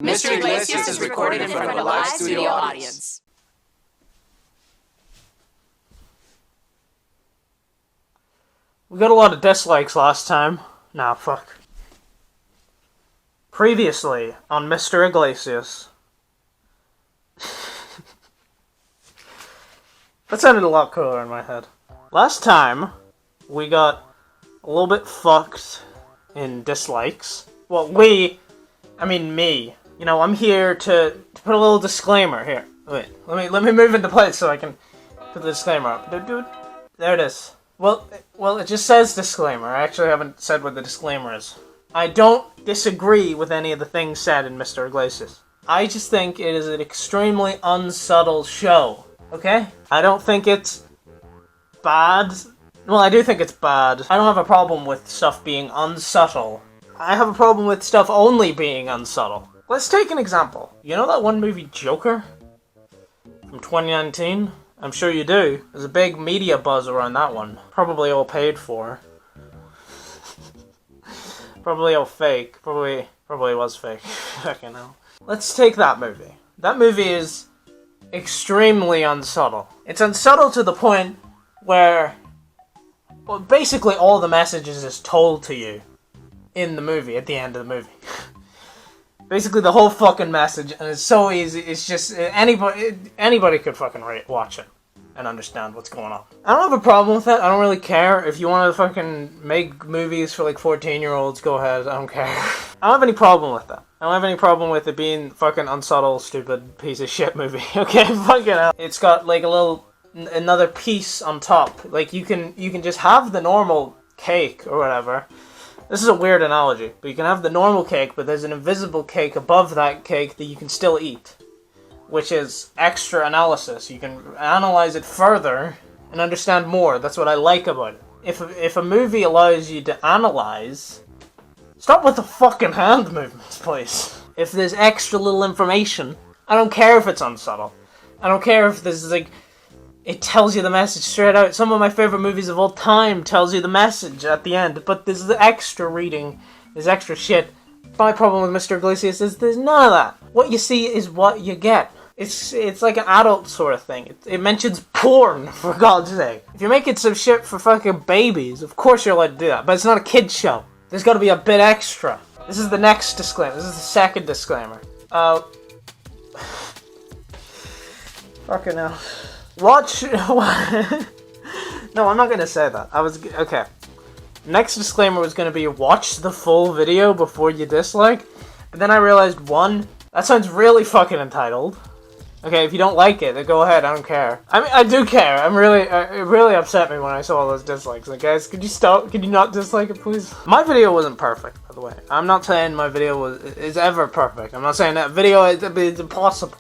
Mr. Iglesias is recorded in front of a live studio audience. We got a lot of dislikes last time. Nah, fuck. Previously on Mr. Iglesias. That sounded a lot cooler in my head. Last time, we got a little bit fucked in dislikes. Well, I mean me. You know, I'm here to put a little disclaimer here. Wait, let me move into place so I can put the disclaimer up. Dude, there it is. Well, it just says disclaimer. I actually haven't said what the disclaimer is. I don't disagree with any of the things said in Mr. Iglesias. I just think it is an extremely unsubtle show. Okay? I don't think it's bad. Well, I do think it's bad. I don't have a problem with stuff being unsubtle. I have a problem with stuff only being unsubtle. Let's take an example. You know that one movie, Joker? From 2019? I'm sure you do. There's a big media buzz around that one. Probably all paid for. Probably all fake. Probably was fake. Fucking hell. Let's take that movie. That movie is extremely unsubtle. It's unsubtle to the point where, well, basically all the messages is told to you in the movie, at the end of the movie. Basically the whole fucking message, and it's so easy, it's just, anybody could fucking watch it and understand what's going on. I don't have a problem with it, I don't really care. If you want to fucking make movies for like 14-year-olds, go ahead, I don't care. I don't have any problem with that. I don't have any problem with it being fucking unsubtle, stupid piece of shit movie, okay? Fucking hell. It's got like another piece on top. Like you can just have the normal cake or whatever. This is a weird analogy, but you can have the normal cake, but there's an invisible cake above that cake that you can still eat, which is extra analysis. You can analyze it further and understand more. That's what I like about it. If a movie allows you to analyze, stop with the fucking hand movements, please. If there's extra little information, I don't care if it's unsubtle. I don't care if there's like, it tells you the message straight out. Some of my favorite movies of all time tells you the message at the end, but there's the extra reading, there's extra shit. My problem with Mr. Iglesias is there's none of that. What you see is what you get. It's like an adult sort of thing. It mentions porn, for God's sake. If you're making some shit for fucking babies, of course you're allowed to do that, but it's not a kid's show. There's gotta be a bit extra. This is the next disclaimer. This is the second disclaimer. Fucking hell. Watch. No, I'm not gonna say that. Okay. Next disclaimer was gonna be watch the full video before you dislike, but then I realized, one, that sounds really fucking entitled. Okay, if you don't like it, then go ahead. I don't care. I mean, I do care. It really upset me when I saw all those dislikes. Like, guys, could you stop? Could you not dislike it, please? My video wasn't perfect, by the way. I'm not saying my video is ever perfect. I'm not saying that video is impossible.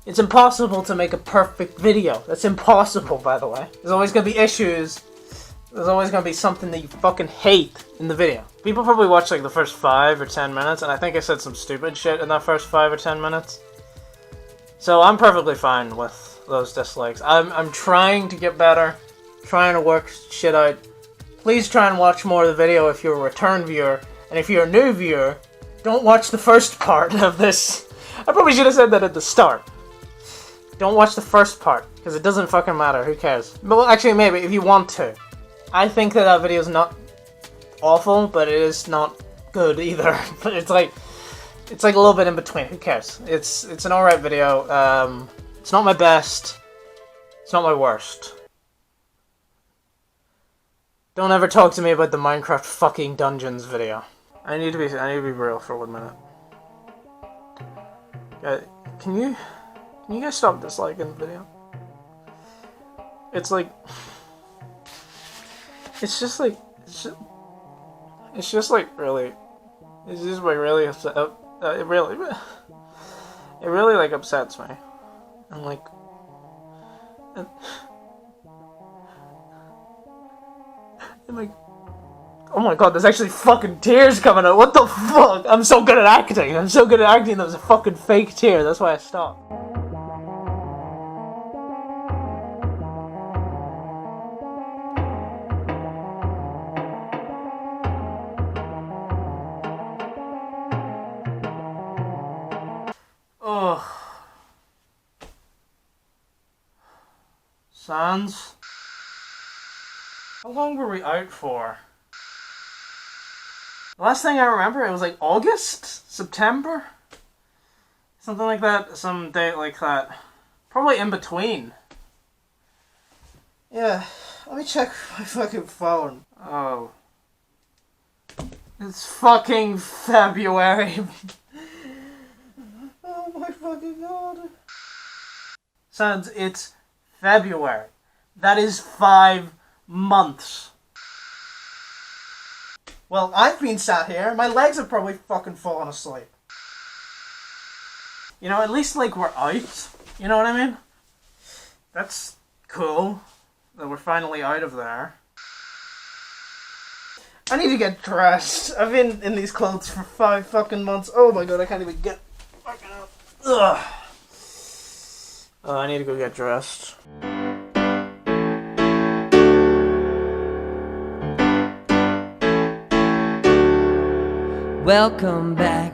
It's impossible to make a perfect video. That's impossible, by the way. There's always gonna be issues. There's always gonna be something that you fucking hate in the video. People probably watch like the first 5 or 10 minutes, and I think I said some stupid shit in that first 5 or 10 minutes. So I'm perfectly fine with those dislikes. I'm trying to get better, trying to work shit out. Please try and watch more of the video if you're a return viewer, and if you're a new viewer, don't watch the first part of this. I probably should have said that at the start. Don't watch the first part, because it doesn't fucking matter, who cares? Well, actually, maybe, if you want to. I think that video is not awful, but it is not good either. But it's like a little bit in between, who cares? It's an alright video, it's not my best, it's not my worst. Don't ever talk to me about the Minecraft fucking dungeons video. I need to be real for 1 minute. Can you guys stop disliking the video? It's just really upset. It really like upsets me. I'm like, oh my god, there's actually fucking tears coming out. What the fuck? I'm so good at acting. That was a fucking fake tear. That's why I stopped. Sans? How long were we out for? The last thing I remember, it was like August? September? Something like that, some date like that. Probably in between. Yeah, let me check my fucking phone. Oh. It's fucking February. Oh my fucking god. Sans, it's February. That is 5 months. Well, I've been sat here. My legs have probably fucking fallen asleep. You know, at least, like, we're out. You know what I mean? That's cool. That we're finally out of there. I need to get dressed. I've been in these clothes for 5 fucking months. Oh my god, I can't even get fucking up. Ugh. Oh, I need to go get dressed. Welcome back.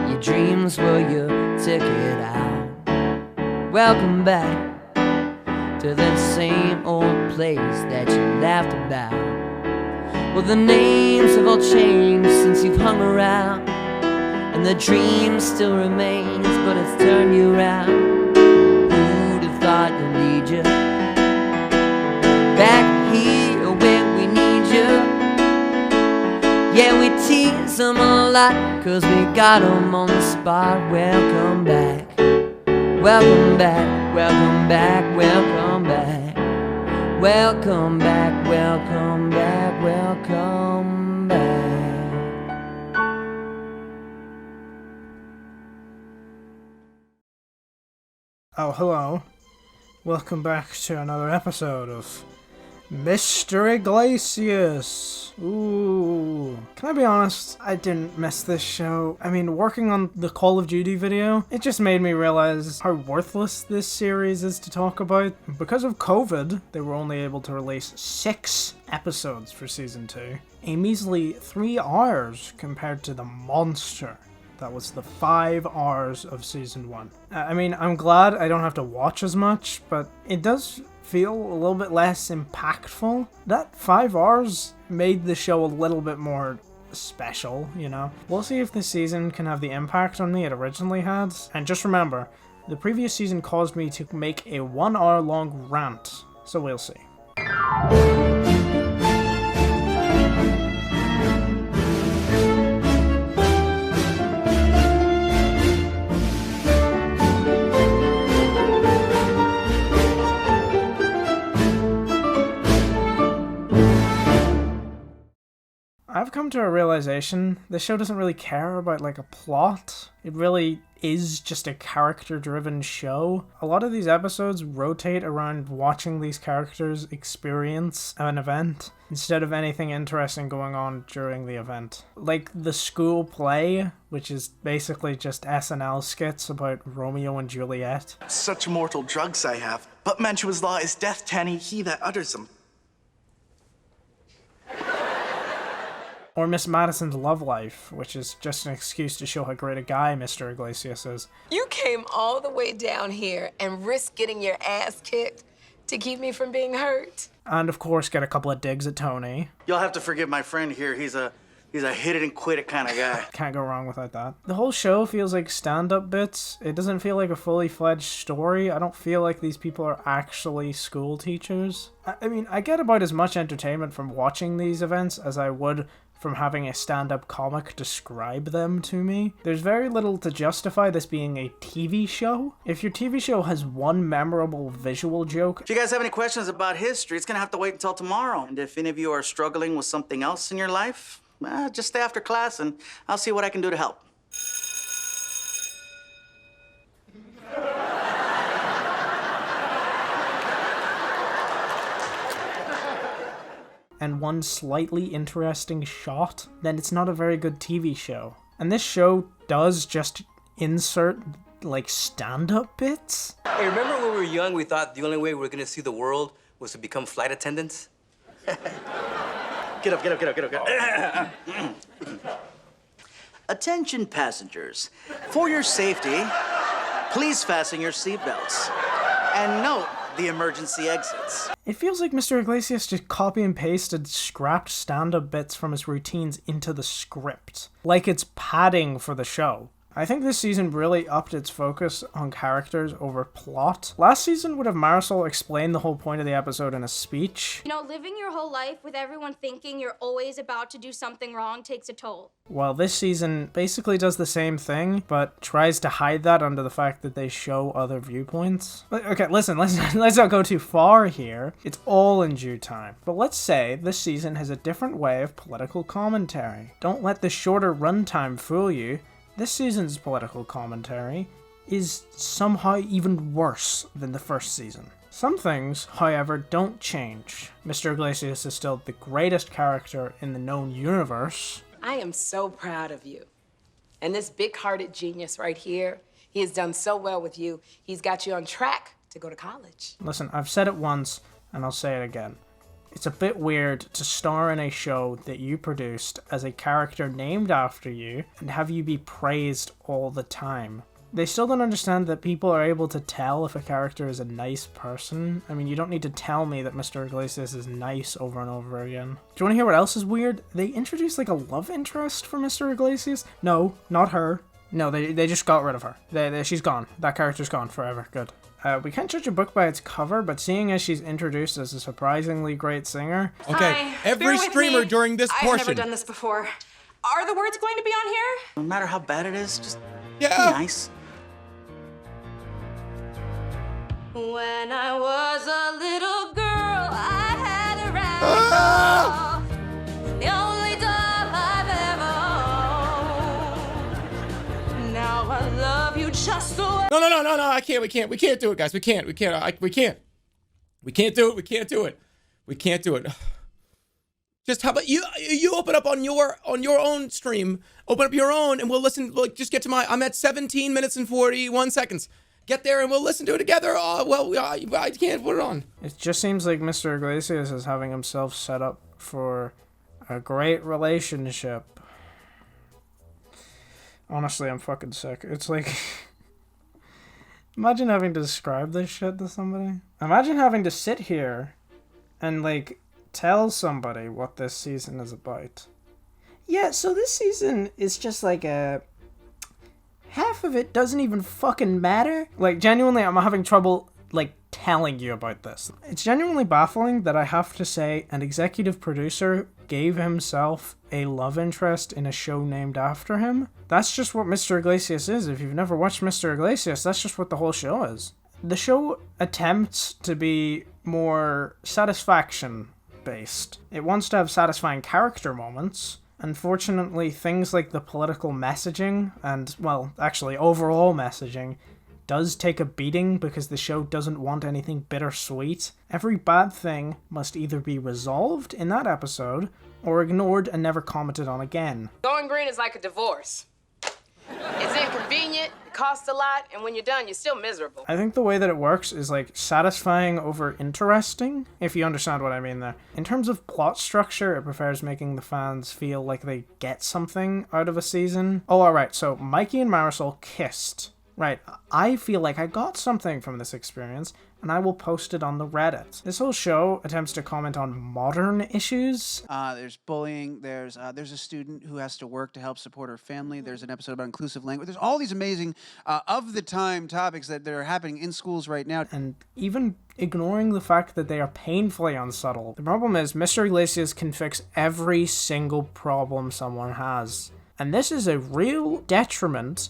Your dreams were your ticket out. Welcome back to that same old place that you laughed about. Well, the names have all changed since you've hung around, and the dream still remains, but it's turned you around. Who'd have thought you'd need you back here where we need you? Yeah, we tease them a lot, 'cause we got them on the spot. Welcome back, welcome back, welcome back, welcome back. Welcome back, welcome back, welcome back. Oh, hello. Welcome back to another episode of Mr. Iglesias. Ooh. Can I be honest? I didn't miss this show. I mean, working on the Call of Duty video, it just made me realize how worthless this series is to talk about. Because of COVID, they were only able to release 6 episodes for Season 2. A measly 3 hours compared to the monster that was the 5 hours of Season 1. I mean, I'm glad I don't have to watch as much, but it does feel a little bit less impactful. That 5 hours made the show a little bit more special, you know? We'll see if this season can have the impact on me it originally had. And just remember, the previous season caused me to make a 1 hour long rant, so we'll see. I've come to a realization, this show doesn't really care about like a plot. It really is just a character-driven show. A lot of these episodes rotate around watching these characters experience an event instead of anything interesting going on during the event. Like the school play, which is basically just SNL skits about Romeo and Juliet. Such mortal drugs I have, but Mantua's law is death to any he that utters them. Or Miss Madison's love life, which is just an excuse to show how great a guy Mr. Iglesias is. You came all the way down here and risked getting your ass kicked to keep me from being hurt. And of course get a couple of digs at Tony. You'll have to forgive my friend here. He's a hit it and quit it kind of guy. Can't go wrong without that. The whole show feels like stand-up bits. It doesn't feel like a fully fledged story. I don't feel like these people are actually school teachers. I mean, I get about as much entertainment from watching these events as I would from having a stand-up comic describe them to me. There's very little to justify this being a TV show. If your TV show has one memorable visual joke... If you guys have any questions about history, it's gonna have to wait until tomorrow. And if any of you are struggling with something else in your life, just stay after class and I'll see what I can do to help. And one slightly interesting shot, then it's not a very good TV show. And this show does just insert, like, stand-up bits. Hey, remember when we were young, we thought the only way we were gonna see the world was to become flight attendants? Get up. Attention passengers. For your safety, please fasten your seatbelts. And note the emergency exits. It feels like Mr. Iglesias just copy and pasted scrapped stand-up bits from his routines into the script. Like it's padding for the show. I think this season really upped its focus on characters over plot. Last season would have Marisol explained the whole point of the episode in a speech. You know, living your whole life with everyone thinking you're always about to do something wrong takes a toll. While this season basically does the same thing, but tries to hide that under the fact that they show other viewpoints. Okay, listen, let's not go too far here. It's all in due time. But let's say this season has a different way of political commentary. Don't let the shorter runtime fool you. This season's political commentary is somehow even worse than the first season. Some things, however, don't change. Mr. Iglesias is still the greatest character in the known universe. I am so proud of you. And this big-hearted genius right here, he has done so well with you. He's got you on track to go to college. Listen, I've said it once, and I'll say it again. It's a bit weird to star in a show that you produced as a character named after you and have you be praised all the time. They still don't understand that people are able to tell if a character is a nice person. I mean, you don't need to tell me that Mr. Iglesias is nice over and over again. Do you want to hear what else is weird? They introduced like a love interest for Mr. Iglesias. No, not her. No, they just got rid of her. She's gone. That character's gone forever. Good. We can't judge a book by its cover, but seeing as she's introduced as a surprisingly great singer... Okay, Hi, every bear with streamer me. during this I've portion... never done this before. Are the words going to be on here? No matter how bad it is, just be Yeah. nice. When I was a little girl, I had a rag doll. The only doll I've ever owned. Now I love you just the way. No, I can't, we can't do it, guys. We can't do it. We can't do it. Just how about you open up on your own stream, open up your own, and we'll listen, like, just get to I'm at 17 minutes and 41 seconds. Get there and we'll listen to it together. I can't put it on. It just seems like Mr. Iglesias is having himself set up for a great relationship. Honestly, I'm fucking sick. It's like... Imagine having to describe this shit to somebody. Imagine having to sit here and, like, tell somebody what this season is about. Yeah, so this season is just like a... Half of it doesn't even fucking matter. Like, genuinely, I'm having trouble, like, telling you about this. It's genuinely baffling that I have to say an executive producer gave himself a love interest in a show named after him. That's just what Mr. Iglesias is. If you've never watched Mr. Iglesias, that's just what the whole show is. The show attempts to be more satisfaction-based. It wants to have satisfying character moments. Unfortunately, things like the political messaging and, well, actually overall messaging does take a beating because the show doesn't want anything bittersweet. Every bad thing must either be resolved in that episode or ignored and never commented on again. Going green is like a divorce. It's inconvenient, it costs a lot, and when you're done, you're still miserable. I think the way that it works is like satisfying over interesting, if you understand what I mean there. In terms of plot structure, it prefers making the fans feel like they get something out of a season. Oh, alright, so Mikey and Marisol kissed. Right, I feel like I got something from this experience, and I will post it on the Reddit. This whole show attempts to comment on modern issues. There's bullying. There's a student who has to work to help support her family. There's an episode about inclusive language. There's all these amazing of-the-time topics that are happening in schools right now. And even ignoring the fact that they are painfully unsubtle. The problem is Mr. Iglesias can fix every single problem someone has. And this is a real detriment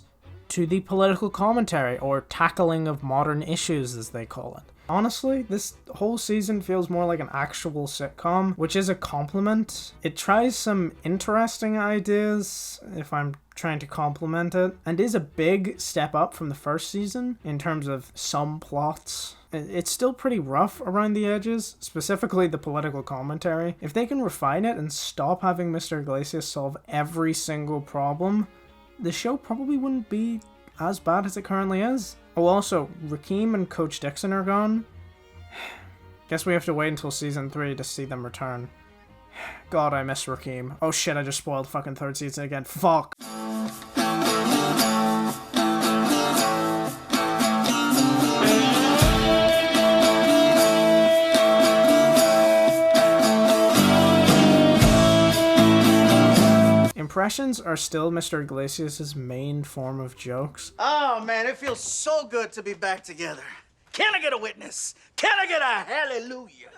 to the political commentary, or tackling of modern issues as they call it. Honestly, this whole season feels more like an actual sitcom, which is a compliment. It tries some interesting ideas, if I'm trying to compliment it, and is a big step up from the first season in terms of some plots. It's still pretty rough around the edges, specifically the political commentary. If they can refine it and stop having Mr. Iglesias solve every single problem, the show probably wouldn't be as bad as it currently is. Oh, also, Rakeem and Coach Dixon are gone. Guess we have to wait until season 3 to see them return. God, I miss Rakeem. Oh shit, I just spoiled fucking third season again. Fuck. impressions are still Mr. Iglesias' main form of jokes. Oh, man, it feels so good to be back together. Can I get a witness? Can I get a hallelujah?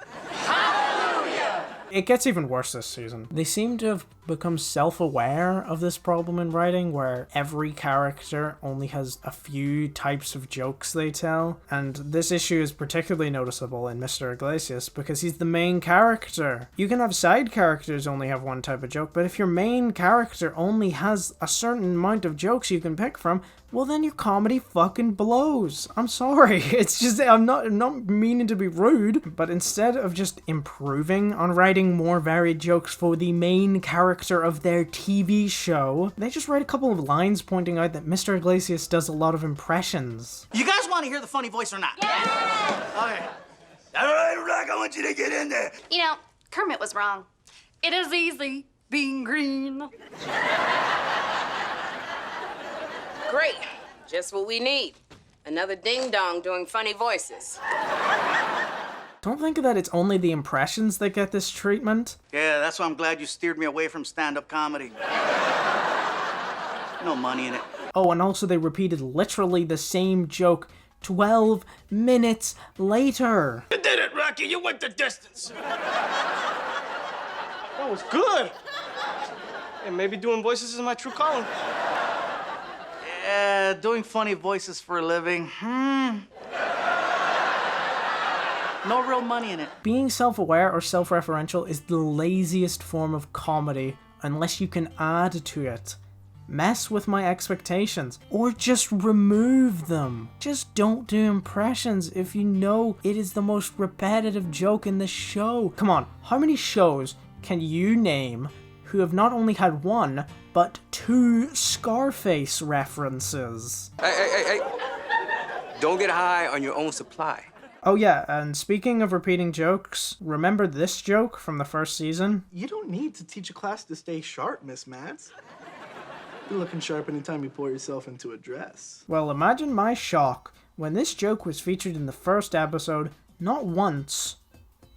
It gets even worse this season. They seem to have become self-aware of this problem in writing, where every character only has a few types of jokes they tell, and this issue is particularly noticeable in Mr. Iglesias because he's the main character. You can have side characters only have one type of joke, but if your main character only has a certain amount of jokes you can pick from, well then your comedy fucking blows. I'm sorry. It's just, I'm not meaning to be rude, but instead of just improving on writing more varied jokes for the main character of their TV show, they just write a couple of lines pointing out that Mr. Iglesias does a lot of impressions. You guys want to hear the funny voice or not? Yeah! Okay. All right, Rock, I want you to get in there. You know, Kermit was wrong. It is easy being green. Great. Just what we need. Another ding-dong doing funny voices. Don't think that it's only the impressions that get this treatment. Yeah, that's why I'm glad you steered me away from stand-up comedy. No money in it. Oh, and also they repeated literally the same joke 12 minutes later. You did it, Rocky. You went the distance. That was good. And maybe doing voices is my true calling. Yeah, doing funny voices for a living. No real money in it. Being self-aware or self-referential is the laziest form of comedy unless you can add to it. Mess with my expectations, or just remove them. Just don't do impressions if you know it is the most repetitive joke in the show. Come on, how many shows can you name who have not only had one, but two Scarface references? Hey. Don't get high on your own supply. Oh yeah, and speaking of repeating jokes, remember this joke from the first season? You don't need to teach a class to stay sharp, Miss Mads. You're looking sharp anytime you pour yourself into a dress. Well, imagine my shock when this joke was featured in the first episode, not once,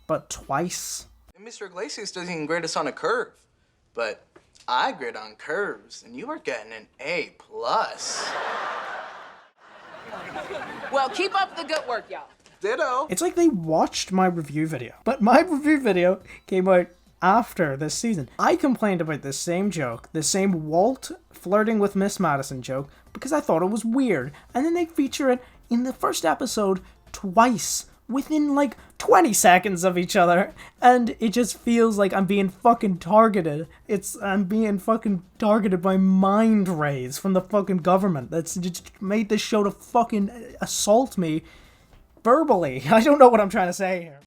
but twice. And Mr. Iglesias doesn't even grade us on a curve, but I grade on curves, and you are getting an A+. Well, keep up the good work, y'all. Ditto. It's like they watched my review video, but my review video came out after this season. I complained about this same joke, the same Walt flirting with Miss Madison joke, because I thought it was weird, and then they feature it in the first episode twice, within like 20 seconds of each other, and it just feels like I'm being fucking targeted. I'm being fucking targeted by mind rays from the fucking government that's just made this show to fucking assault me verbally. I don't know what I'm trying to say here.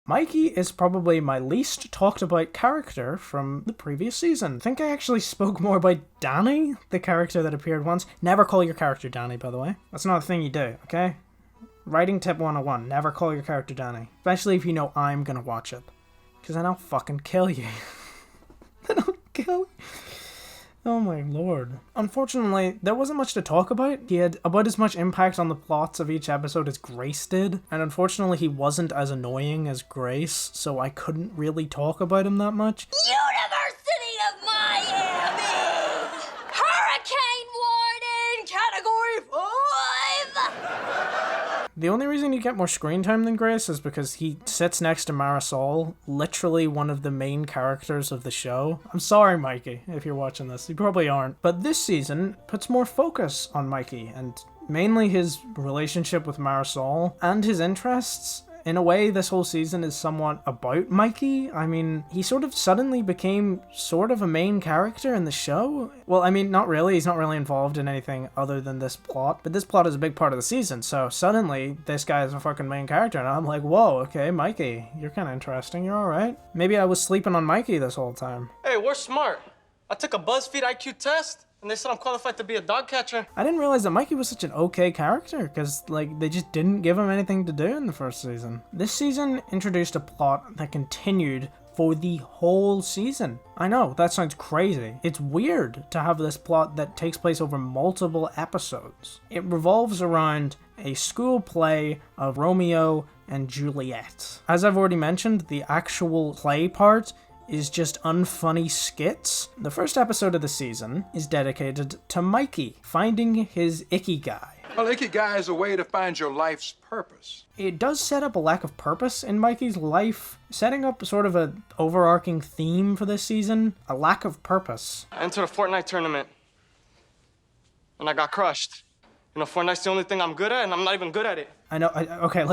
Mikey is probably my least talked about character from the previous season. I think I actually spoke more about Danny, the character that appeared once. Never call your character Danny, by the way. That's not a thing you do, okay? Writing tip 101, never call your character Danny. Especially if you know I'm gonna watch it. Because then I'll fucking kill you. Then I'll kill you. Oh my lord. Unfortunately, there wasn't much to talk about. He had about as much impact on the plots of each episode as Grace did, and unfortunately he wasn't as annoying as Grace, so I couldn't really talk about him that much. University of Miami! Hurricane warning! Category 5! The only reason you get more screen time than Grace is because he sits next to Marisol, literally one of the main characters of the show. I'm sorry, Mikey, if you're watching this. You probably aren't. But this season puts more focus on Mikey, and mainly his relationship with Marisol and his interests. In a way, this whole season is somewhat about Mikey. I mean, he sort of suddenly became sort of a main character in the show. Well, I mean, not really. He's not really involved in anything other than this plot. But this plot is a big part of the season, so suddenly this guy is a fucking main character, and I'm like, whoa, okay, Mikey, you're kind of interesting. You're alright. Maybe I was sleeping on Mikey this whole time. Hey, we're smart. I took a BuzzFeed IQ test, and they said I'm qualified to be a dog catcher. I didn't realize that Mikey was such an okay character, because, like, they just didn't give him anything to do in the first season. This season introduced a plot that continued for the whole season. I know, that sounds crazy. It's weird to have this plot that takes place over multiple episodes. It revolves around a school play of Romeo and Juliet. As I've already mentioned, the actual play part is just unfunny skits. The first episode of the season is dedicated to Mikey finding his ikigai. Well, ikigai is a way to find your life's purpose. It does set up a lack of purpose in Mikey's life, setting up sort of an overarching theme for this season, a lack of purpose. I entered a Fortnite tournament, and I got crushed. You know, Fortnite's the only thing I'm good at, and I'm not even good at it. I know, okay,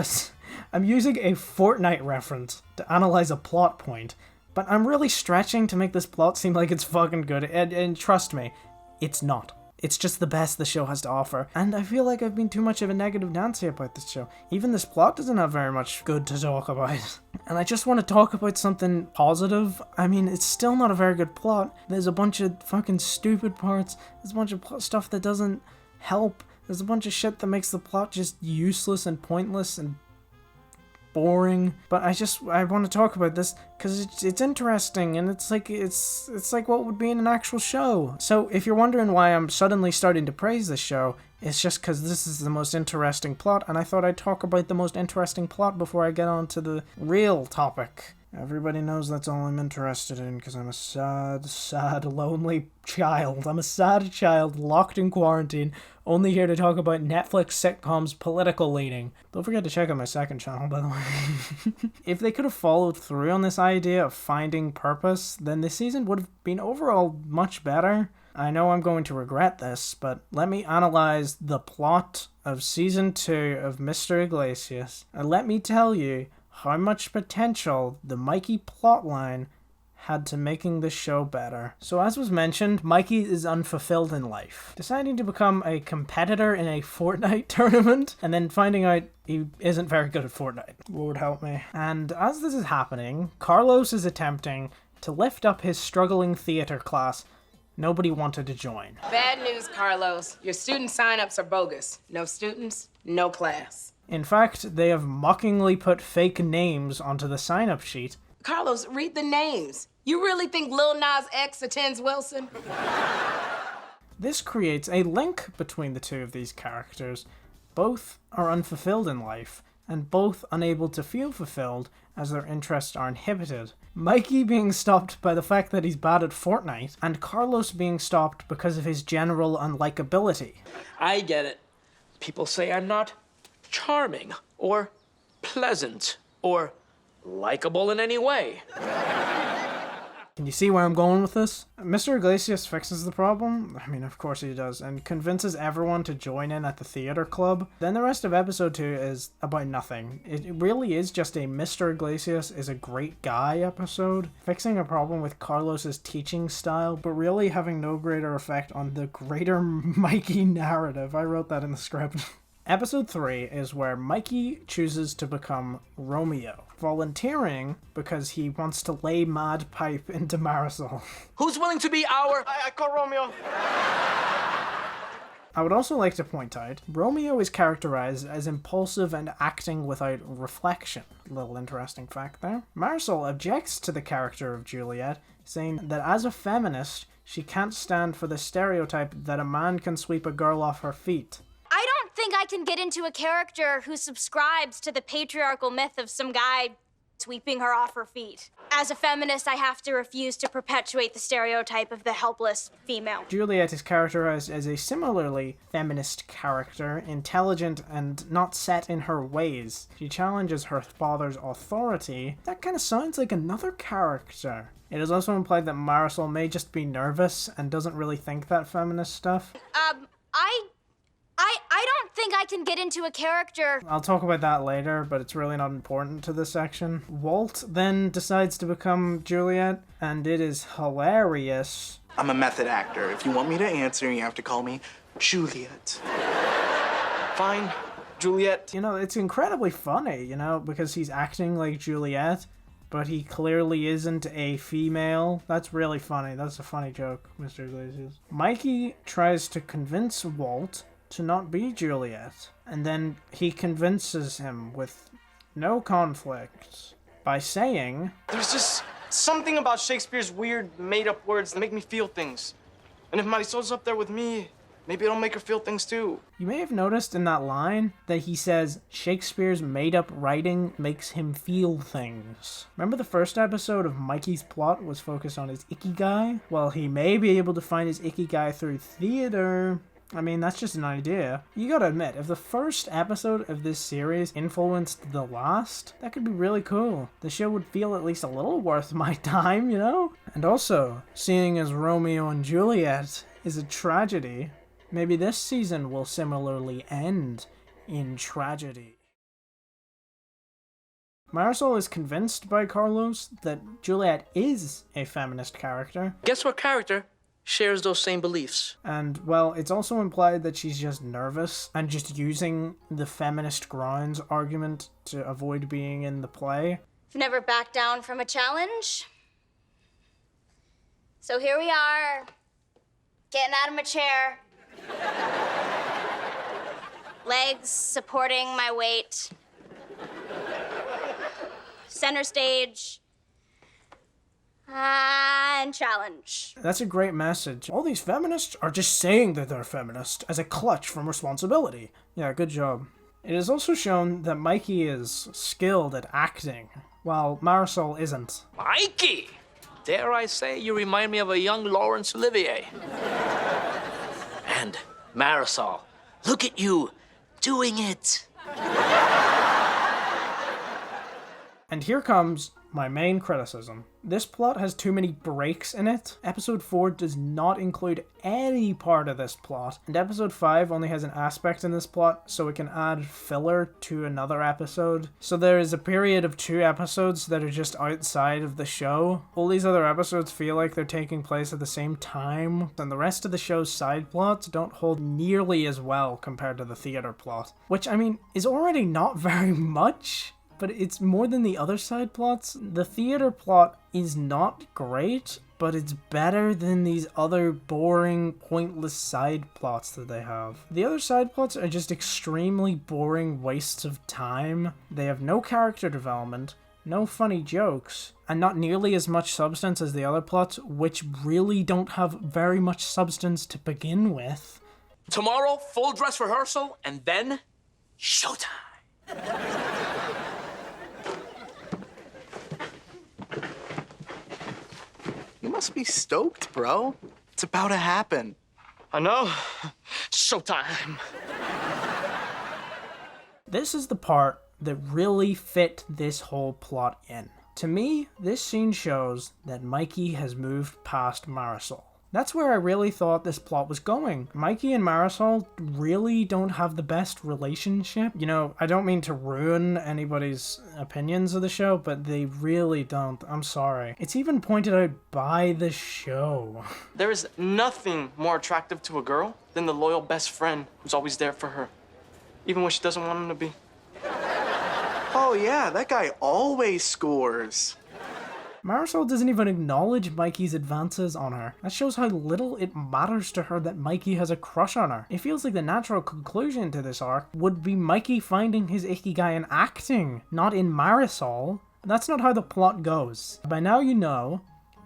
I'm using a Fortnite reference to analyze a plot point, but I'm really stretching to make this plot seem like it's fucking good, and trust me, it's not. It's just the best the show has to offer, and I feel like I've been too much of a negative Nancy about this show. Even this plot doesn't have very much good to talk about. And I just want to talk about something positive. I mean, it's still not a very good plot. There's a bunch of fucking stupid parts. There's a bunch of stuff that doesn't help. There's a bunch of shit that makes the plot just useless and pointless and boring. But I want to talk about this because it's interesting, and it's like what would be in an actual show. So if you're wondering why I'm suddenly starting to praise this show, it's just because this is the most interesting plot, and I thought I'd talk about the most interesting plot before I get on to the real topic. Everybody knows that's all I'm interested in, because I'm a sad, lonely child. I'm a sad child locked in quarantine, only here to talk about Netflix sitcoms' political leaning. Don't forget to check out my second channel, by the way. If they could have followed through on this idea of finding purpose, then this season would have been overall much better. I know I'm going to regret this, but let me analyze the plot of Season 2 of Mr. Iglesias, and let me tell you how much potential the Mikey plotline had to making this show better. So as was mentioned, Mikey is unfulfilled in life, deciding to become a competitor in a Fortnite tournament, and then finding out he isn't very good at Fortnite. Lord help me. And as this is happening, Carlos is attempting to lift up his struggling theater class. Nobody wanted to join. Bad news, Carlos. Your student sign-ups are bogus. No students, no class. In fact, they have mockingly put fake names onto the sign-up sheet. Carlos, read the names. You really think Lil Nas X attends Wilson? This creates a link between the two of these characters. Both are unfulfilled in life, and both unable to feel fulfilled as their interests are inhibited. Mikey being stopped by the fact that he's bad at Fortnite, and Carlos being stopped because of his general unlikability. I get it. People say I'm not charming, or pleasant, or likable in any way. Can you see where I'm going with this? Mr. Iglesias fixes the problem. I mean, of course he does, and convinces everyone to join in at the theater club. Then the rest of episode 2 is about nothing. It really is just a Mr. Iglesias is a great guy episode, fixing a problem with Carlos's teaching style, but really having no greater effect on the greater Mikey narrative. I wrote that in the script. Episode 3 is where Mikey chooses to become Romeo, volunteering because he wants to lay mad pipe into Marisol. Who's willing to be our... I call Romeo. I would also like to point out, Romeo is characterized as impulsive and acting without reflection. Little interesting fact there. Marisol objects to the character of Juliet, saying that as a feminist, she can't stand for the stereotype that a man can sweep a girl off her feet. I don't think I can get into a character who subscribes to the patriarchal myth of some guy sweeping her off her feet. As a feminist, I have to refuse to perpetuate the stereotype of the helpless female. Juliet is characterized as a similarly feminist character, intelligent and not set in her ways. She challenges her father's authority. That kind of sounds like another character. It is also implied that Marisol may just be nervous and doesn't really think that feminist stuff. I don't think I can get into a character. I'll talk about that later, but it's really not important to this section. Walt then decides to become Juliet, and it is hilarious. I'm a method actor. If you want me to answer, you have to call me Juliet. Fine, Juliet. You know, it's incredibly funny, you know, because he's acting like Juliet, but he clearly isn't a female. That's really funny. That's a funny joke, Mr. Iglesias. Mikey tries to convince Walt to not be Juliet, and then he convinces him with no conflict by saying, There's just something about Shakespeare's weird, made-up words that make me feel things. And if Marisol's up there with me, maybe it'll make her feel things too. You may have noticed in that line that he says Shakespeare's made-up writing makes him feel things. Remember the first episode of Mikey's plot was focused on his ikigai? Well, he may be able to find his ikigai through theater. I mean, that's just an idea. You gotta admit, if the first episode of this series influenced the last, that could be really cool. The show would feel at least a little worth my time, you know? And also, seeing as Romeo and Juliet is a tragedy, maybe this season will similarly end in tragedy. Marisol is convinced by Carlos that Juliet is a feminist character. Guess what character shares those same beliefs? And, well, it's also implied that she's just nervous and just using the feminist grounds argument to avoid being in the play. I've never backed down from a challenge. So here we are, getting out of my chair. Legs supporting my weight. Center stage. And challenge. That's a great message. All these feminists are just saying that they're feminist as a clutch from responsibility. Yeah, good job. It is also shown that Mikey is skilled at acting, while Marisol isn't. Mikey! Dare I say you remind me of a young Laurence Olivier. And Marisol, look at you, doing it. And here comes my main criticism. This plot has too many breaks in it. Episode 4 does not include any part of this plot, and episode 5 only has an aspect in this plot, so it can add filler to another episode. So there is a period of 2 episodes that are just outside of the show. All these other episodes feel like they're taking place at the same time, and the rest of the show's side plots don't hold nearly as well compared to the theater plot, which, I mean, is already not very much. But it's more than the other side plots. The theater plot is not great, but it's better than these other boring, pointless side plots that they have. The other side plots are just extremely boring wastes of time. They have no character development, no funny jokes, and not nearly as much substance as the other plots, which really don't have very much substance to begin with. Tomorrow, full dress rehearsal, and then showtime. You must be stoked, bro. It's about to happen. I know. Showtime. This is the part that really fit this whole plot in. To me, this scene shows that Mikey has moved past Marisol. That's where I really thought this plot was going. Mikey and Marisol really don't have the best relationship. You know, I don't mean to ruin anybody's opinions of the show, but they really don't. I'm sorry. It's even pointed out by the show. There is nothing more attractive to a girl than the loyal best friend who's always there for her, even when she doesn't want him to be. Oh yeah, that guy always scores. Marisol doesn't even acknowledge Mikey's advances on her. That shows how little it matters to her that Mikey has a crush on her. It feels like the natural conclusion to this arc would be Mikey finding his ikigai in acting, not in Marisol. That's not how the plot goes. By now you know,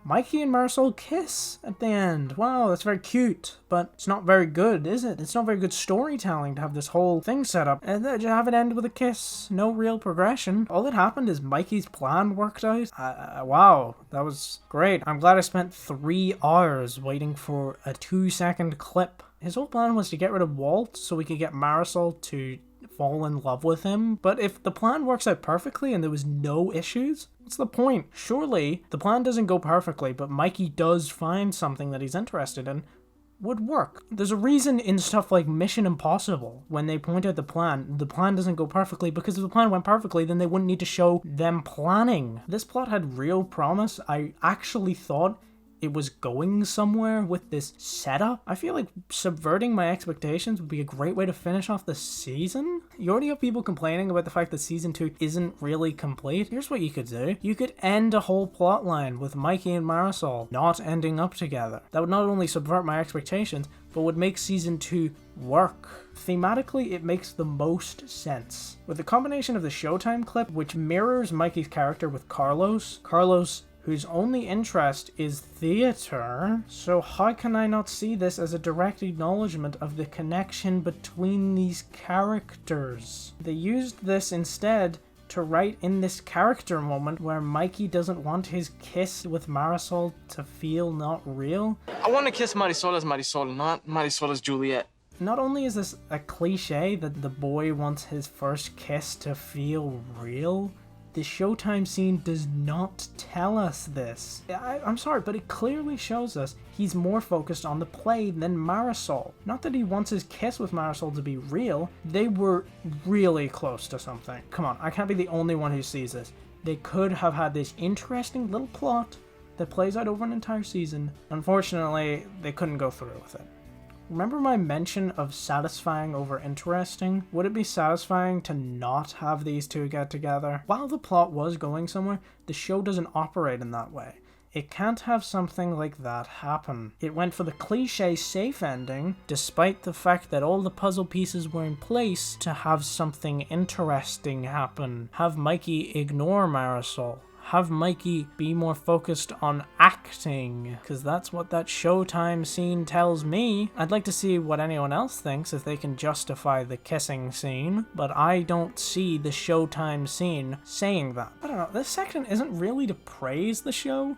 Mikey and Marisol kiss at the end. Wow, that's very cute, but it's not very good, is it? It's not very good storytelling to have this whole thing set up and then have it end with a kiss. No real progression. All that happened is Mikey's plan worked out. Wow, that was great. I'm glad I spent 3 hours waiting for a 2-second clip. His whole plan was to get rid of Walt so we could get Marisol to fall in love with him. But if the plan works out perfectly and there was no issues, what's the point? Surely the plan doesn't go perfectly, but Mikey does find something that he's interested in would work. There's a reason in stuff like Mission Impossible, when they point out the plan doesn't go perfectly, because if the plan went perfectly, then they wouldn't need to show them planning. This plot had real promise. I actually thought it was going somewhere with this setup. I feel like subverting my expectations would be a great way to finish off the season. You already have people complaining about the fact that season 2 isn't really complete. Here's what you could do. You could end a whole plot line with Mikey and Marisol not ending up together. That would not only subvert my expectations, but would make season 2 work. Thematically, it makes the most sense. With the combination of the Showtime clip, which mirrors Mikey's character with Carlos, whose only interest is theater, so how can I not see this as a direct acknowledgement of the connection between these characters? They used this instead to write in this character moment where Mikey doesn't want his kiss with Marisol to feel not real. I want to kiss Marisol as Marisol, not Marisol as Juliet. Not only is this a cliche that the boy wants his first kiss to feel real, the Showtime scene does not tell us this. I'm sorry, but it clearly shows us he's more focused on the play than Marisol. Not that he wants his kiss with Marisol to be real, they were really close to something. Come on, I can't be the only one who sees this. They could have had this interesting little plot that plays out over an entire season. Unfortunately, they couldn't go through with it. Remember my mention of satisfying over interesting? Would it be satisfying to not have these two get together? While the plot was going somewhere, the show doesn't operate in that way. It can't have something like that happen. It went for the cliche safe ending, despite the fact that all the puzzle pieces were in place to have something interesting happen. Have Mikey ignore Marisol. Have Mikey be more focused on acting, because that's what that Showtime scene tells me. I'd like to see what anyone else thinks, if they can justify the kissing scene, but I don't see the Showtime scene saying that. I don't know, this section isn't really to praise the show.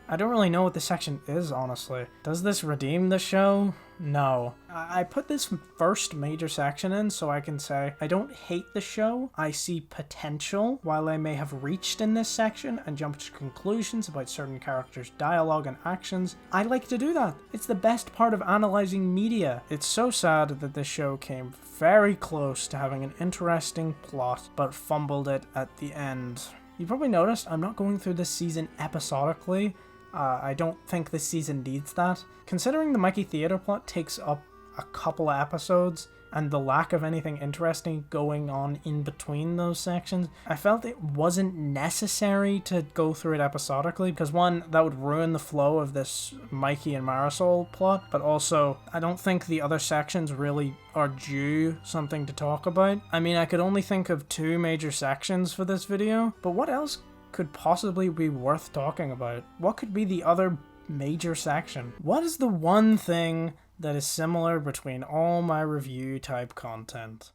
I don't really know what this section is, honestly. Does this redeem the show? No. I put this first major section in so I can say I don't hate the show. I see potential. While I may have reached in this section and jumped to conclusions about certain characters' dialogue and actions, I like to do that. It's the best part of analyzing media. It's so sad that this show came very close to having an interesting plot, but fumbled it at the end. You probably noticed I'm not going through this season episodically. I don't think this season needs that. Considering the Mikey Theater plot takes up a couple of episodes, and the lack of anything interesting going on in between those sections, I felt it wasn't necessary to go through it episodically, because one, that would ruin the flow of this Mikey and Marisol plot, but also, I don't think the other sections really are due something to talk about. I mean, I could only think of 2 major sections for this video, but what else could possibly be worth talking about? What could be the other major section? What is the one thing that is similar between all my review type content?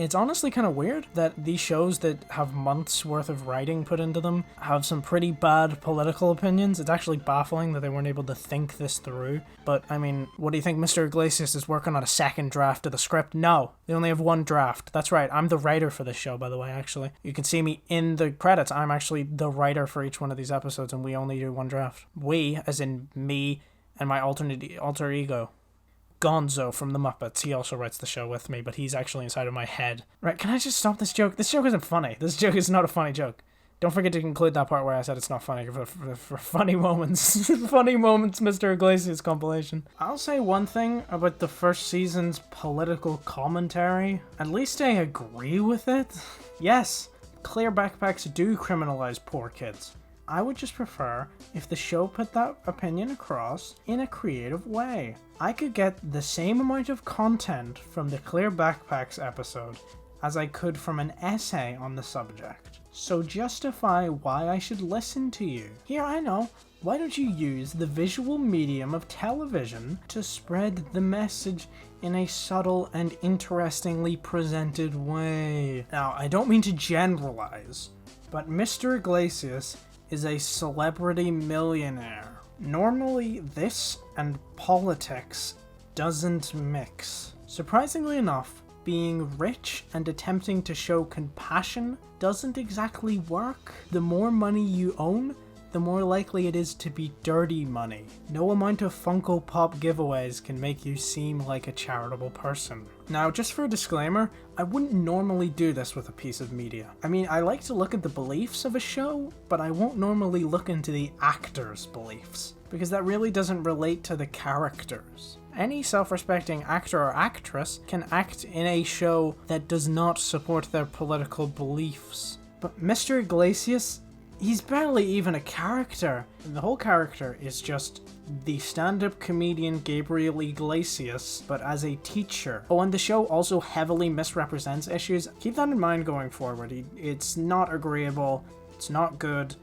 It's honestly kind of weird that these shows that have months worth of writing put into them have some pretty bad political opinions. It's actually baffling that they weren't able to think this through. But, I mean, what do you think? Mr. Iglesias is working on a second draft of the script? No, they only have 1 draft. That's right, I'm the writer for this show, by the way, actually. You can see me in the credits. I'm actually the writer for each one of these episodes, and we only do 1 draft. We, as in me and my alter ego. Gonzo from the Muppets. He also writes the show with me, but he's actually inside of my head. Right, can I just stop this joke? This joke isn't funny. This joke is not a funny joke. Don't forget to include that part where I said it's not funny for funny moments. Funny moments, Mr. Iglesias compilation. I'll say one thing about the first season's political commentary. At least I agree with it. Yes, clear backpacks do criminalize poor kids. I would just prefer if the show put that opinion across in a creative way. I could get the same amount of content from the Clear Backpacks episode as I could from an essay on the subject. So justify why I should listen to you. Here, I know. Why don't you use the visual medium of television to spread the message in a subtle and interestingly presented way? Now, I don't mean to generalize, but Mr. Iglesias is a celebrity millionaire. Normally, this and politics doesn't mix. Surprisingly enough, being rich and attempting to show compassion doesn't exactly work. The more money you own, the more likely it is to be dirty money. No amount of Funko Pop giveaways can make you seem like a charitable person. Now, just for a disclaimer, I wouldn't normally do this with a piece of media. I mean, I like to look at the beliefs of a show, but I won't normally look into the actors' beliefs, because that really doesn't relate to the characters. Any self-respecting actor or actress can act in a show that does not support their political beliefs. But Mr. Iglesias, he's barely even a character. The whole character is just the stand-up comedian Gabriel Iglesias, but as a teacher. Oh, and the show also heavily misrepresents issues. Keep that in mind going forward. It's not agreeable, it's not good,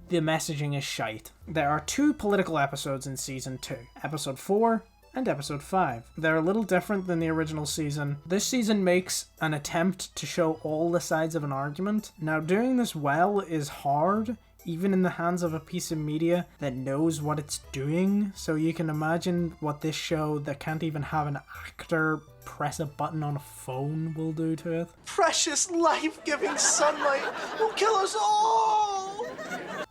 the messaging is shite. There are 2 political episodes in season 2. Episode 4 and episode 5. They're a little different than the original season. This season makes an attempt to show all the sides of an argument. Now, doing this well is hard, even in the hands of a piece of media that knows what it's doing, so you can imagine what this show that can't even have an actor press a button on a phone will do to it. Precious life-giving sunlight will kill us all!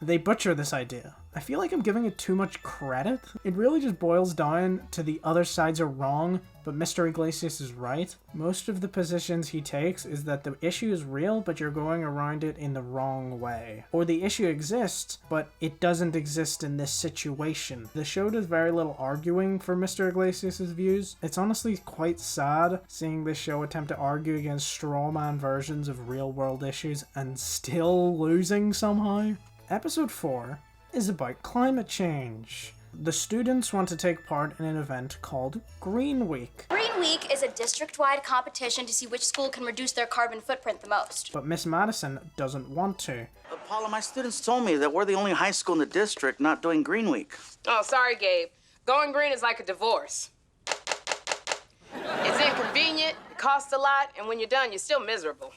They butcher this idea. I feel like I'm giving it too much credit. It really just boils down to the other sides are wrong, but Mr. Iglesias is right. Most of the positions he takes is that the issue is real, but you're going around it in the wrong way. Or the issue exists, but it doesn't exist in this situation. The show does very little arguing for Mr. Iglesias' views. It's honestly quite sad seeing this show attempt to argue against strawman versions of real-world issues and still losing somehow. Episode 4 is about climate change. The students want to take part in an event called Green Week. Green Week is a district-wide competition to see which school can reduce their carbon footprint the most. But Miss Madison doesn't want to. But Paula, my students told me that we're the only high school in the district not doing Green Week. Oh, sorry, Gabe. Going green is like a divorce. It's inconvenient, it costs a lot, and when you're done, you're still miserable.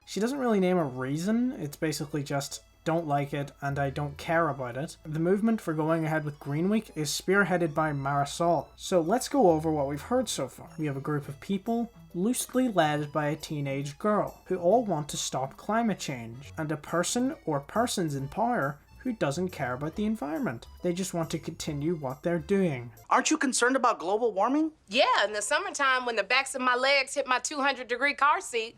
She doesn't really name a reason. It's basically just, don't like it and I don't care about it. The movement for going ahead with Green Week is spearheaded by Marisol. So let's go over what we've heard so far. We have a group of people loosely led by a teenage girl who all want to stop climate change, and a person or persons in power who doesn't care about the environment. They just want to continue what they're doing. Aren't you concerned about global warming? Yeah, in the summertime when the backs of my legs hit my 200-degree car seat.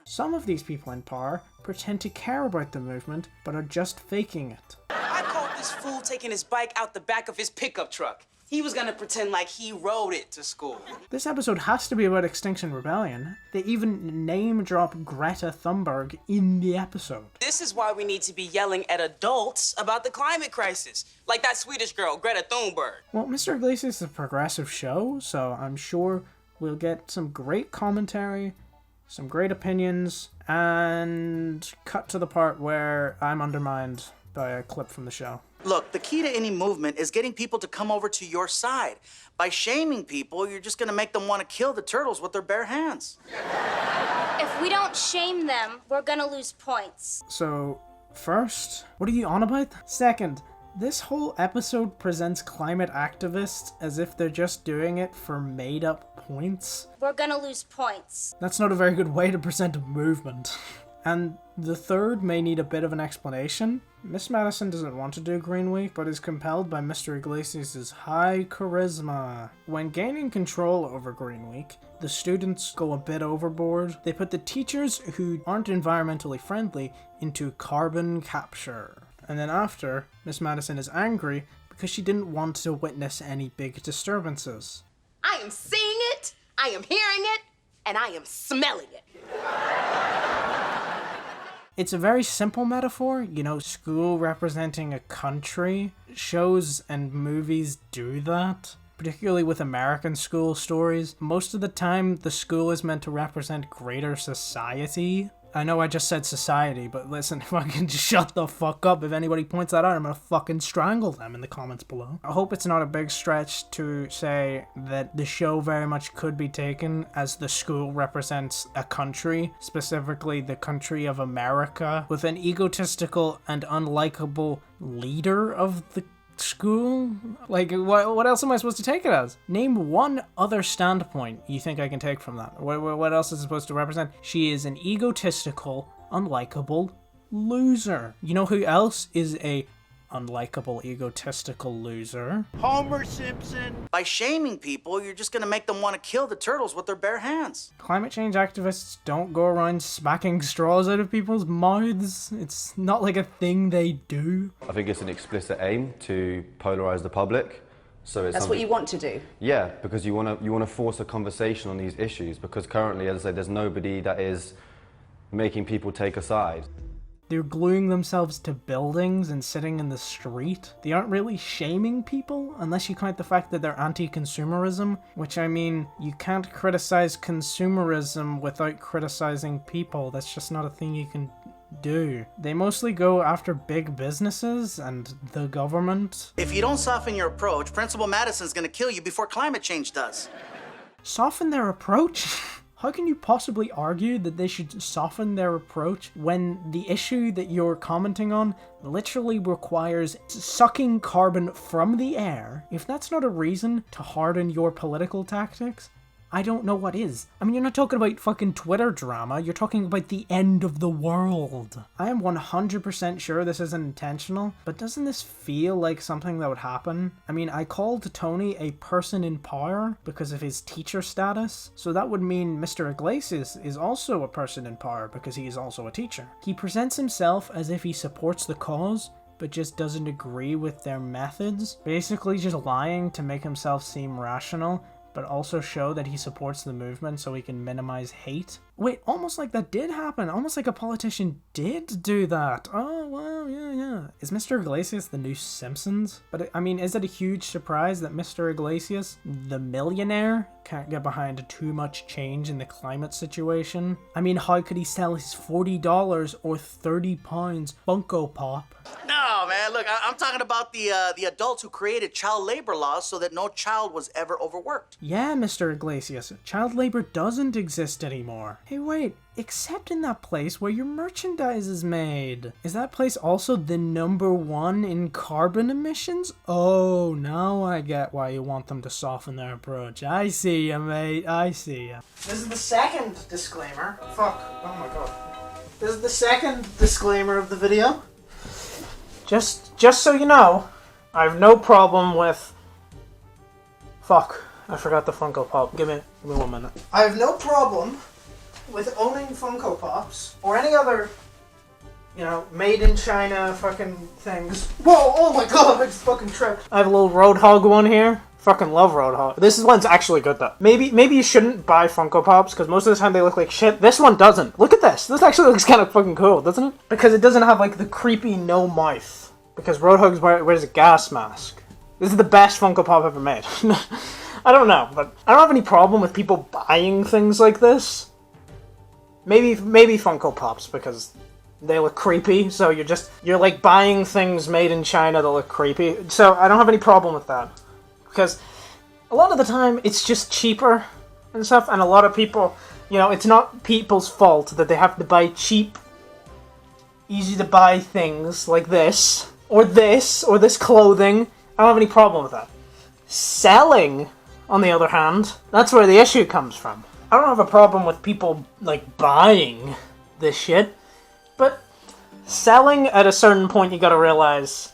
Some of these people in power pretend to care about the movement, but are just faking it. I caught this fool taking his bike out the back of his pickup truck. He was gonna pretend like he rode it to school. This episode has to be about Extinction Rebellion. They even name drop Greta Thunberg in the episode. This is why we need to be yelling at adults about the climate crisis, like that Swedish girl, Greta Thunberg. Well, Mr. Iglesias is a progressive show, so I'm sure we'll get some great commentary, some great opinions, and cut to the part where I'm undermined by a clip from the show. Look, the key to any movement is getting people to come over to your side. By shaming people, you're just gonna make them want to kill the turtles with their bare hands. If we don't shame them, we're gonna lose points. So, first, what are you on about? Second, this whole episode presents climate activists as if they're just doing it for made-up points. We're gonna lose points. That's not a very good way to present a movement. And the third may need a bit of an explanation. Miss Madison doesn't want to do Green Week, but is compelled by Mr. Iglesias' high charisma. When gaining control over Green Week, the students go a bit overboard. They put the teachers who aren't environmentally friendly into carbon capture. And then after, Miss Madison is angry because she didn't want to witness any big disturbances. I am seeing it, I am hearing it, and I am smelling it. It's a very simple metaphor, you know, school representing a country. Shows and movies do that, particularly with American school stories. Most of the time, the school is meant to represent greater society, I know I just said society, but listen, fucking shut the fuck up. If anybody points that out, I'm gonna fucking strangle them in the comments below. I hope it's not a big stretch to say that the show very much could be taken as the school represents a country, specifically the country of America, with an egotistical and unlikable leader of the school? Like, what else am I supposed to take it as? Name one other standpoint you think I can take from that. What else is it supposed to represent? She is an egotistical, unlikable loser. You know who else is a unlikable, egotistical loser? Homer Simpson. By shaming people, you're just gonna make them want to kill the turtles with their bare hands. Climate change activists don't go around smacking straws out of people's mouths. It's not like a thing they do. I think it's an explicit aim to polarize the public. So it's That's what you want to do? Yeah, because you want to force a conversation on these issues, because currently, as I say, there's nobody that is making people take a side. They're gluing themselves to buildings and sitting in the street. They aren't really shaming people, unless you count the fact that they're anti-consumerism, which, I mean, you can't criticize consumerism without criticizing people. That's just not a thing you can do. They mostly go after big businesses and the government. If you don't soften your approach, Principal Madison's gonna kill you before climate change does. Soften their approach? How can you possibly argue that they should soften their approach when the issue that you're commenting on literally requires sucking carbon from the air? If that's not a reason to harden your political tactics, I don't know what is. I mean, you're not talking about fucking Twitter drama, you're talking about the end of the world. I am 100% sure this isn't intentional, but doesn't this feel like something that would happen? I mean, I called Tony a person in power because of his teacher status, so that would mean Mr. Iglesias is also a person in power because he is also a teacher. He presents himself as if he supports the cause, but just doesn't agree with their methods, basically just lying to make himself seem rational, but also show that he supports the movement so he can minimize hate. Wait, almost like that did happen. Almost like a politician did do that. Oh, wow, yeah. Is Mr. Iglesias the new Simpsons? But, I mean, is it a huge surprise that Mr. Iglesias, the millionaire, can't get behind too much change in the climate situation? I mean, how could he sell his $40 or £30 Funko Pop? No, man, look, I'm talking about the adults who created child labor laws so that no child was ever overworked. Yeah, Mr. Iglesias, child labor doesn't exist anymore. Hey, wait, except in that place where your merchandise is made. Is that place also the #1 in carbon emissions? Oh, now I get why you want them to soften their approach. I see ya, mate, I see ya. This is the second disclaimer. Fuck, oh my god. This is the second disclaimer of the video. Just so you know, I have no problem with... Fuck, I forgot the Funko Pop. Give me 1 minute. I have no problem with owning Funko Pops, or any other, you know, made in China fucking things. Whoa, oh my god, I just fucking tripped. I have a little Roadhog one here. Fucking love Roadhog. This one's actually good though. Maybe you shouldn't buy Funko Pops, because most of the time they look like shit. This one doesn't. Look at this. This actually looks kind of fucking cool, doesn't it? Because it doesn't have like the creepy no mouth. Because Roadhog wears a gas mask. This is the best Funko Pop ever made. I don't know, but I don't have any problem with people buying things like this. Maybe Funko Pops, because they look creepy, so you're like buying things made in China that look creepy. So I don't have any problem with that. Because a lot of the time it's just cheaper and stuff, and a lot of people, you know, it's not people's fault that they have to buy cheap, easy to buy things like this, or this clothing. I don't have any problem with that. Selling, on the other hand, that's where the issue comes from. I don't have a problem with people, like, buying this shit, but selling at a certain point you gotta realize,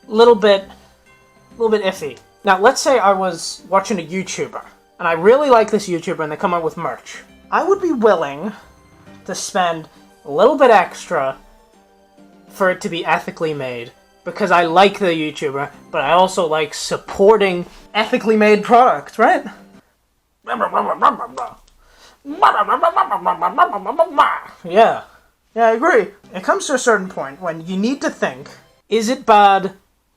a little bit iffy. Now, let's say I was watching a YouTuber, and I really like this YouTuber and they come out with merch. I would be willing to spend a little bit extra for it to be ethically made, because I like the YouTuber, but I also like supporting ethically made products, right? Yeah, I agree. It comes to a certain point when you need to think, is it bad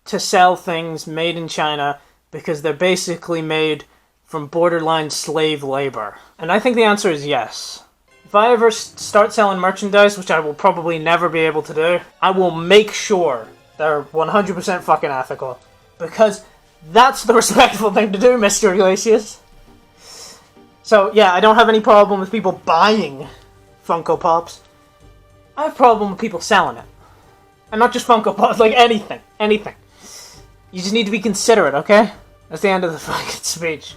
to sell things made in China because they're basically made from borderline slave labor? And I think the answer is yes. If I ever start selling merchandise, which I will probably never be able to do, I will make sure they're 100% fucking ethical. Because that's the respectful thing to do, Mr. Iglesias. So, yeah, I don't have any problem with people buying Funko Pops. I have a problem with people selling it. And not just Funko Pops, like anything. Anything. You just need to be considerate, okay? That's the end of the fucking speech.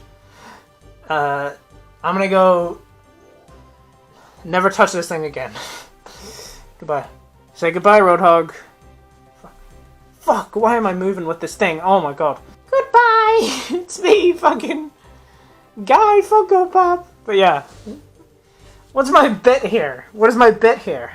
I'm gonna go... Never touch this thing again. Goodbye. Say goodbye, Roadhog. Fuck, why am I moving with this thing? Oh my god. Goodbye! It's me, fucking... Guy Funko Pop. But yeah. What's my bit here? What is my bit here?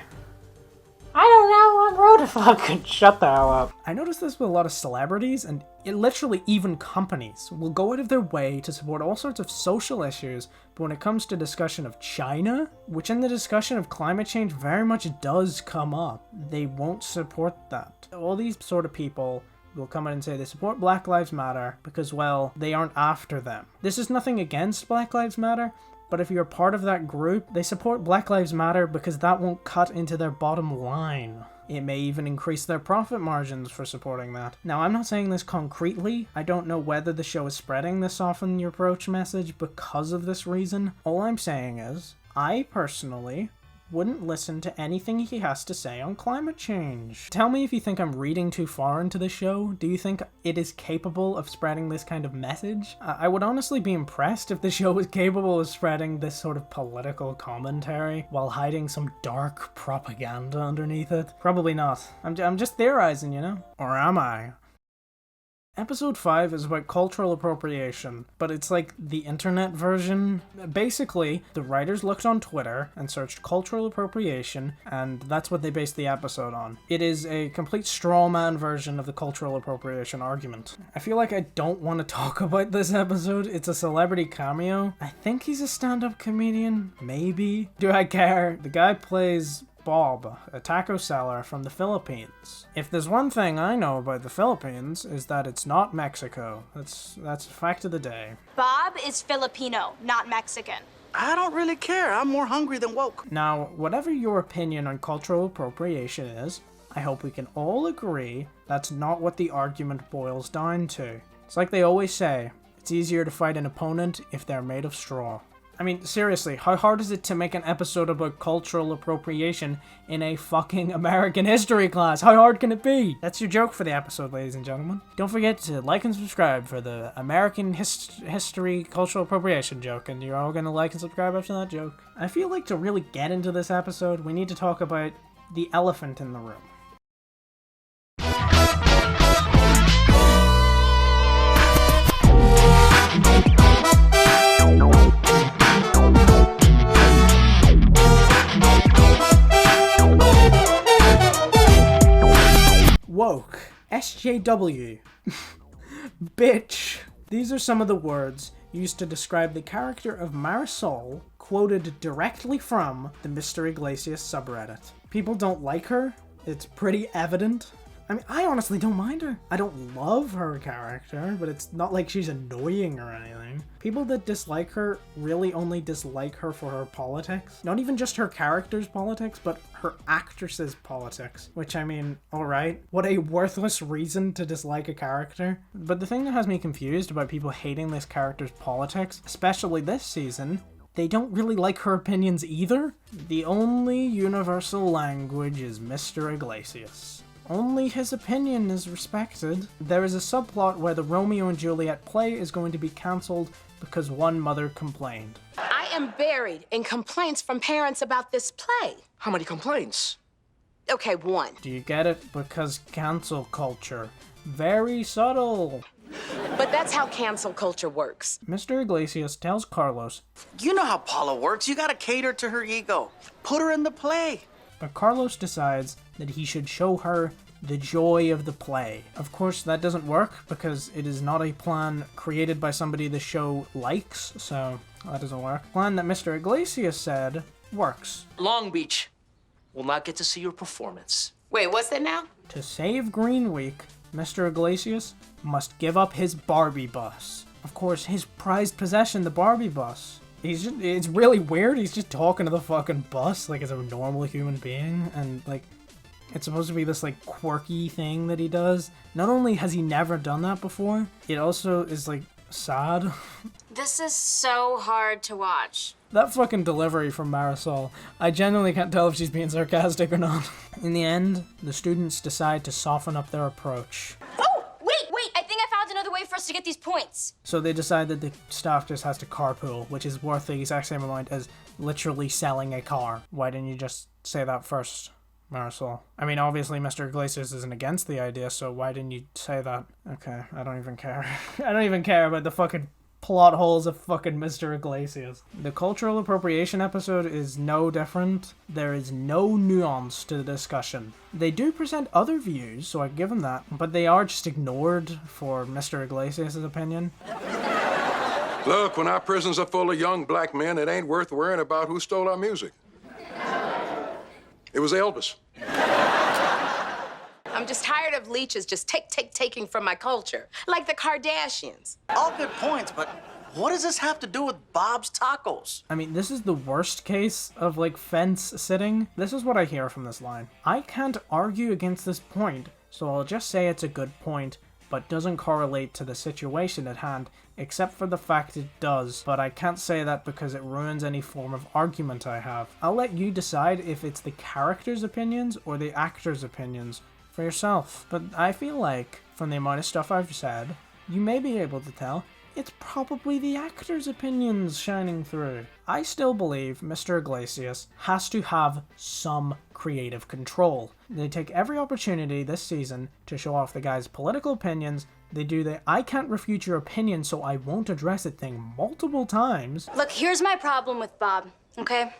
I don't know, I'm Roadhog. Shut the hell up. I noticed this with a lot of celebrities, and literally even companies will go out of their way to support all sorts of social issues, but when it comes to discussion of China, which in the discussion of climate change very much does come up, they won't support that. All these sort of people will come in and say they support Black Lives Matter because, well, they aren't after them. This is nothing against Black Lives Matter, but if you're part of that group, they support Black Lives Matter because that won't cut into their bottom line. It may even increase their profit margins for supporting that. Now, I'm not saying this concretely. I don't know whether the show is spreading this soften your approach message because of this reason. All I'm saying is, I personally wouldn't listen to anything he has to say on climate change. Tell me if you think I'm reading too far into the show. Do you think it is capable of spreading this kind of message? I would honestly be impressed if the show was capable of spreading this sort of political commentary while hiding some dark propaganda underneath it. Probably not. I'm just theorizing, you know? Or am I? Episode 5 is about cultural appropriation, but it's like the internet version. Basically, the writers looked on Twitter and searched cultural appropriation, and that's what they based the episode on. It is a complete straw man version of the cultural appropriation argument. I feel like I don't want to talk about this episode. It's a celebrity cameo. I think he's a stand-up comedian, maybe. Do I care? The guy plays Bob, a taco seller from the Philippines. If there's one thing I know about the Philippines, is that it's not Mexico. That's a fact of the day. Bob is Filipino, not Mexican. I don't really care. I'm more hungry than woke. Now, whatever your opinion on cultural appropriation is, I hope we can all agree that's not what the argument boils down to. It's like they always say, it's easier to fight an opponent if they're made of straw. I mean, seriously, how hard is it to make an episode about cultural appropriation in a fucking American history class? How hard can it be? That's your joke for the episode, ladies and gentlemen. Don't forget to like and subscribe for the American history cultural appropriation joke, and you're all gonna like and subscribe after that joke. I feel like to really get into this episode, we need to talk about the elephant in the room. Woke. SJW. Bitch. These are some of the words used to describe the character of Marisol, quoted directly from the Mr. Iglesias subreddit. People don't like her. It's pretty evident. I mean, I honestly don't mind her. I don't love her character, but it's not like she's annoying or anything. People that dislike her really only dislike her for her politics. Not even just her character's politics, but her actress's politics. Which, I mean, alright. What a worthless reason to dislike a character. But the thing that has me confused about people hating this character's politics, especially this season, they don't really like her opinions either. The only universal language is Mr. Iglesias. Only his opinion is respected. There is a subplot where the Romeo and Juliet play is going to be cancelled because one mother complained. I am buried in complaints from parents about this play. How many complaints? Okay, one. Do you get it? Because cancel culture. Very subtle. But that's how cancel culture works. Mr. Iglesias tells Carlos, You know how Paula works. You gotta cater to her ego. Put her in the play. But Carlos decides that he should show her the joy of the play. Of course, that doesn't work because it is not a plan created by somebody the show likes, so that doesn't work. The plan that Mr. Iglesias said works. Long Beach will not get to see your performance. Wait, what's that now? To save Green Week, Mr. Iglesias must give up his Barbie bus. Of course, his prized possession, the Barbie bus. it's really weird. He's just talking to the fucking bus like as a normal human being, and like it's supposed to be this like quirky thing that he does. Not only has he never done that before, it also is like sad. This is so hard to watch. That fucking delivery from Marisol. I genuinely can't tell if she's being sarcastic or not. In the end, the students decide to soften up their approach. Oh, wait, I think I found another way for us to get these points. So they decide that the staff just has to carpool, which is worth the exact same amount as literally selling a car. Why didn't you just say that first, Marisol? I mean, obviously Mr. Iglesias isn't against the idea, so why didn't you say that? Okay, I don't even care. I don't even care about the fucking plot holes of fucking Mr. Iglesias. The cultural appropriation episode is no different. There is no nuance to the discussion. They do present other views, so I give them that, but they are just ignored for Mr. Iglesias' opinion. Look, when our prisons are full of young black men, it ain't worth worrying about who stole our music. It was Elvis. I'm just tired of leeches just taking from my culture, like the Kardashians. All good points, but what does this have to do with Bob's Tacos? I mean, this is the worst case of, like, fence sitting. This is what I hear from this line. I can't argue against this point, so I'll just say it's a good point, but doesn't correlate to the situation at hand, except for the fact it does, but I can't say that because it ruins any form of argument I have. I'll let you decide if it's the character's opinions or the actor's opinions for yourself. But I feel like, from the amount of stuff I've said, you may be able to tell it's probably the actor's opinions shining through. I still believe Mr. Iglesias has to have some creative control. They take every opportunity this season to show off the guy's political opinions. They do the I can't refute your opinion so I won't address it thing multiple times. Look, here's my problem with Bob, okay?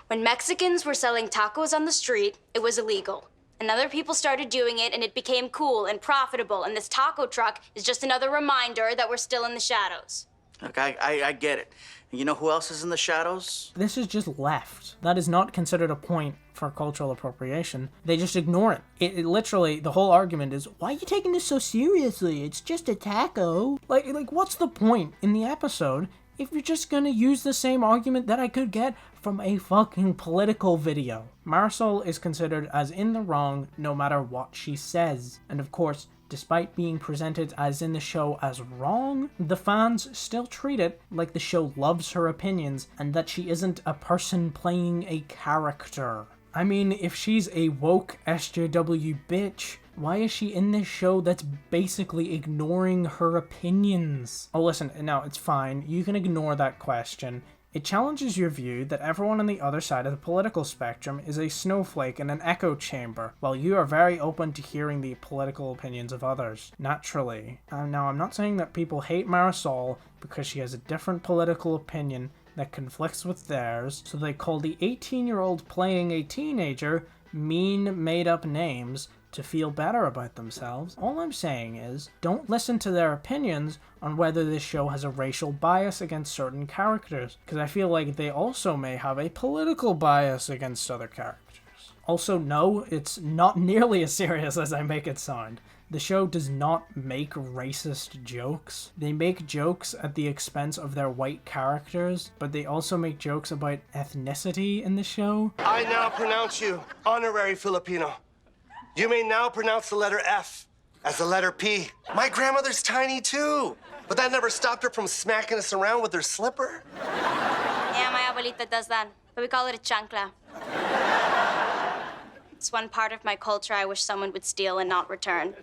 When Mexicans were selling tacos on the street, it was illegal. And other people started doing it, and it became cool and profitable, and this taco truck is just another reminder that we're still in the shadows. Look, I get it. And you know who else is in the shadows? This is just left. That is not considered a point for cultural appropriation. They just ignore it. It literally, the whole argument is, why are you taking this so seriously? It's just a taco. Like, what's the point in the episode if you're just gonna use the same argument that I could get from a fucking political video? Marisol is considered as in the wrong no matter what she says. And of course, despite being presented as in the show as wrong, the fans still treat it like the show loves her opinions and that she isn't a person playing a character. I mean, if she's a woke SJW bitch, why is she in this show that's basically ignoring her opinions? Oh, listen, no, it's fine. You can ignore that question. It challenges your view that everyone on the other side of the political spectrum is a snowflake in an echo chamber, while you are very open to hearing the political opinions of others. Naturally. Now, I'm not saying that people hate Marisol because she has a different political opinion that conflicts with theirs, so they call the 18-year-old playing a teenager mean, made-up names to feel better about themselves. All I'm saying is, don't listen to their opinions on whether this show has a racial bias against certain characters, because I feel like they also may have a political bias against other characters. Also, no, it's not nearly as serious as I make it sound. The show does not make racist jokes. They make jokes at the expense of their white characters, but they also make jokes about ethnicity in the show. I now pronounce you honorary Filipino. You may now pronounce the letter F as the letter P. My grandmother's tiny too, but that never stopped her from smacking us around with her slipper. Yeah, my abuelita does that, but we call it a chancla. It's one part of my culture I wish someone would steal and not return.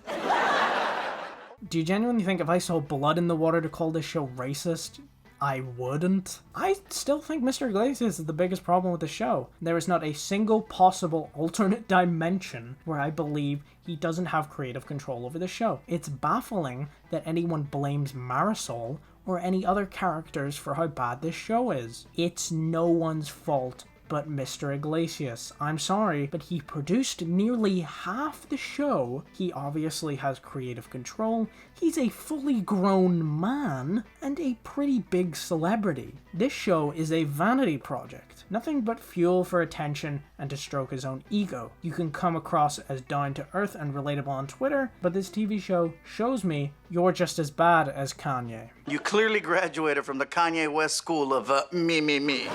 Do you genuinely think if I saw blood in the water to call this show racist, I wouldn't? I still think Mr. Iglesias is the biggest problem with the show. There is not a single possible alternate dimension where I believe he doesn't have creative control over the show. It's baffling that anyone blames Marisol or any other characters for how bad this show is. It's no one's fault but Mr. Iglesias. I'm sorry, but he produced nearly half the show. He obviously has creative control. He's a fully grown man and a pretty big celebrity. This show is a vanity project. Nothing but fuel for attention and to stroke his own ego. You can come across as down to earth and relatable on Twitter, but this TV show shows me you're just as bad as Kanye. You clearly graduated from the Kanye West school of me.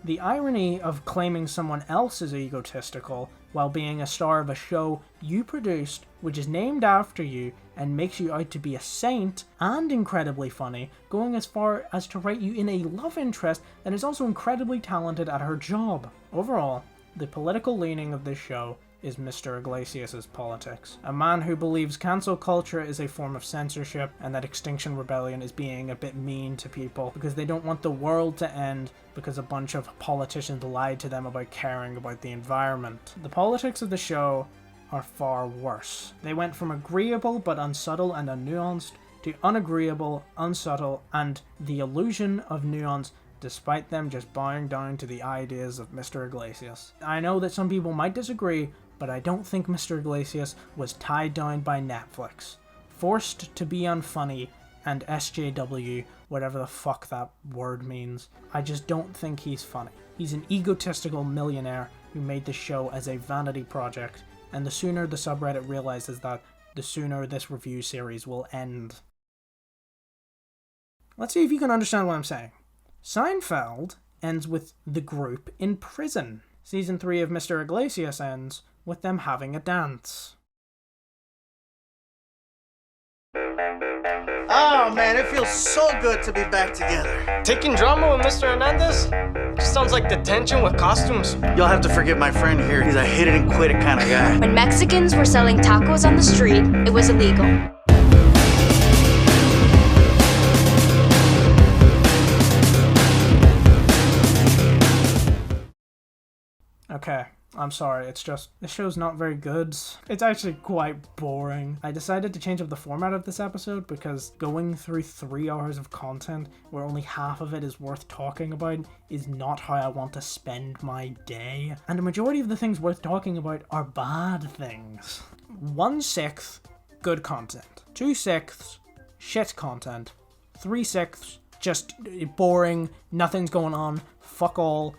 The irony of claiming someone else is egotistical while being a star of a show you produced, which is named after you and makes you out to be a saint and incredibly funny, going as far as to write you in a love interest that is also incredibly talented at her job. Overall, the political leaning of this show is Mr. Iglesias' politics. A man who believes cancel culture is a form of censorship and that Extinction Rebellion is being a bit mean to people because they don't want the world to end because a bunch of politicians lied to them about caring about the environment. The politics of the show are far worse. They went from agreeable but unsubtle and unnuanced to unagreeable, unsubtle, and the illusion of nuance despite them just bowing down to the ideas of Mr. Iglesias. I know that some people might disagree, but I don't think Mr. Iglesias was tied down by Netflix, forced to be unfunny, and SJW, whatever the fuck that word means. I just don't think he's funny. He's an egotistical millionaire who made this show as a vanity project, and the sooner the subreddit realizes that, the sooner this review series will end. Let's see if you can understand what I'm saying. Seinfeld ends with the group in prison. Season 3 of Mr. Iglesias ends with them having a dance. Oh man, it feels so good to be back together. Taking drama with Mr. Hernandez? Just sounds like detention with costumes. You'll have to forgive my friend here. He's a hit it and quit it kind of guy. When Mexicans were selling tacos on the street, it was illegal. Okay, I'm sorry, it's just, this show's not very good. It's actually quite boring. I decided to change up the format of this episode because going through 3 hours of content where only half of it is worth talking about is not how I want to spend my day. And the majority of the things worth talking about are bad things. 1/6 good content. 2/6 shit content. 3/6 just boring, nothing's going on, fuck all.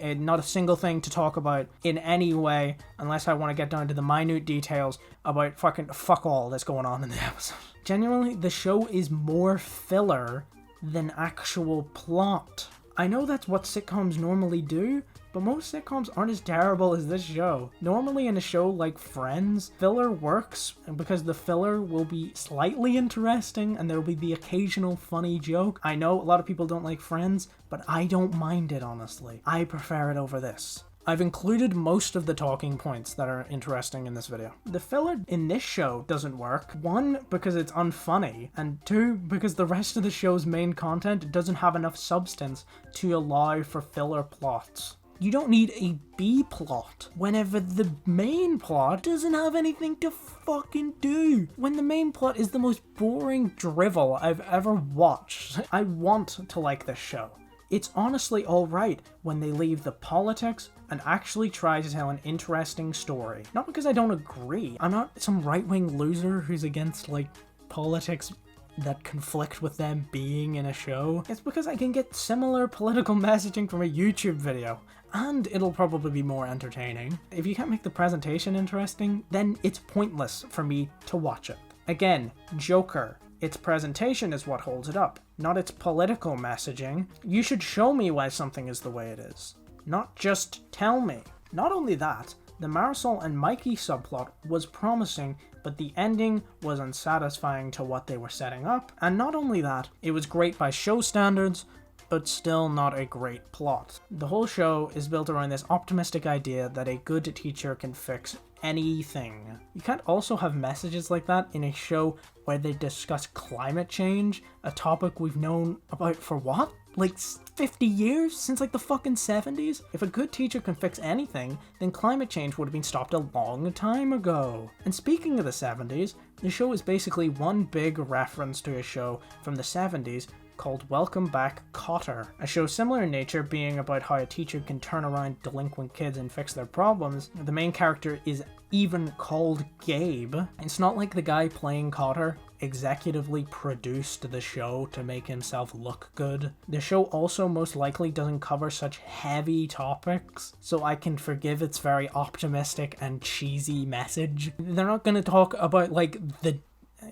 Not a single thing to talk about in any way unless I want to get down to the minute details about fucking fuck all that's going on in the episode. Genuinely, the show is more filler than actual plot. I know that's what sitcoms normally do, but most sitcoms aren't as terrible as this show. Normally in a show like Friends, filler works because the filler will be slightly interesting and there'll be the occasional funny joke. I know a lot of people don't like Friends, but I don't mind it, honestly. I prefer it over this. I've included most of the talking points that are interesting in this video. The filler in this show doesn't work. 1, because it's unfunny, and 2, because the rest of the show's main content doesn't have enough substance to allow for filler plots. You don't need a B plot whenever the main plot doesn't have anything to fucking do. When the main plot is the most boring drivel I've ever watched. I want to like this show. It's honestly alright when they leave the politics and actually try to tell an interesting story. Not because I don't agree. I'm not some right-wing loser who's against, like, politics that conflict with them being in a show. It's because I can get similar political messaging from a YouTube video, and it'll probably be more entertaining. If you can't make the presentation interesting, then it's pointless for me to watch it. Again, Joker. Its presentation is what holds it up, not its political messaging. You should show me why something is the way it is, not just tell me. Not only that, the Marisol and Mikey subplot was promising, but the ending was unsatisfying to what they were setting up. And not only that, it was great by show standards, but still not a great plot. The whole show is built around this optimistic idea that a good teacher can fix anything. You can't also have messages like that in a show where they discuss climate change, a topic we've known about for what? Like 50 years? Since like the fucking 70s? If a good teacher can fix anything, then climate change would have been stopped a long time ago. And speaking of the 70s, the show is basically one big reference to a show from the 70s called Welcome Back, Kotter, a show similar in nature, being about how a teacher can turn around delinquent kids and fix their problems. The main character is even called Gabe. It's not like the guy playing Kotter executively produced the show to make himself look good. The show also most likely doesn't cover such heavy topics, so I can forgive its very optimistic and cheesy message. They're not going to talk about like the...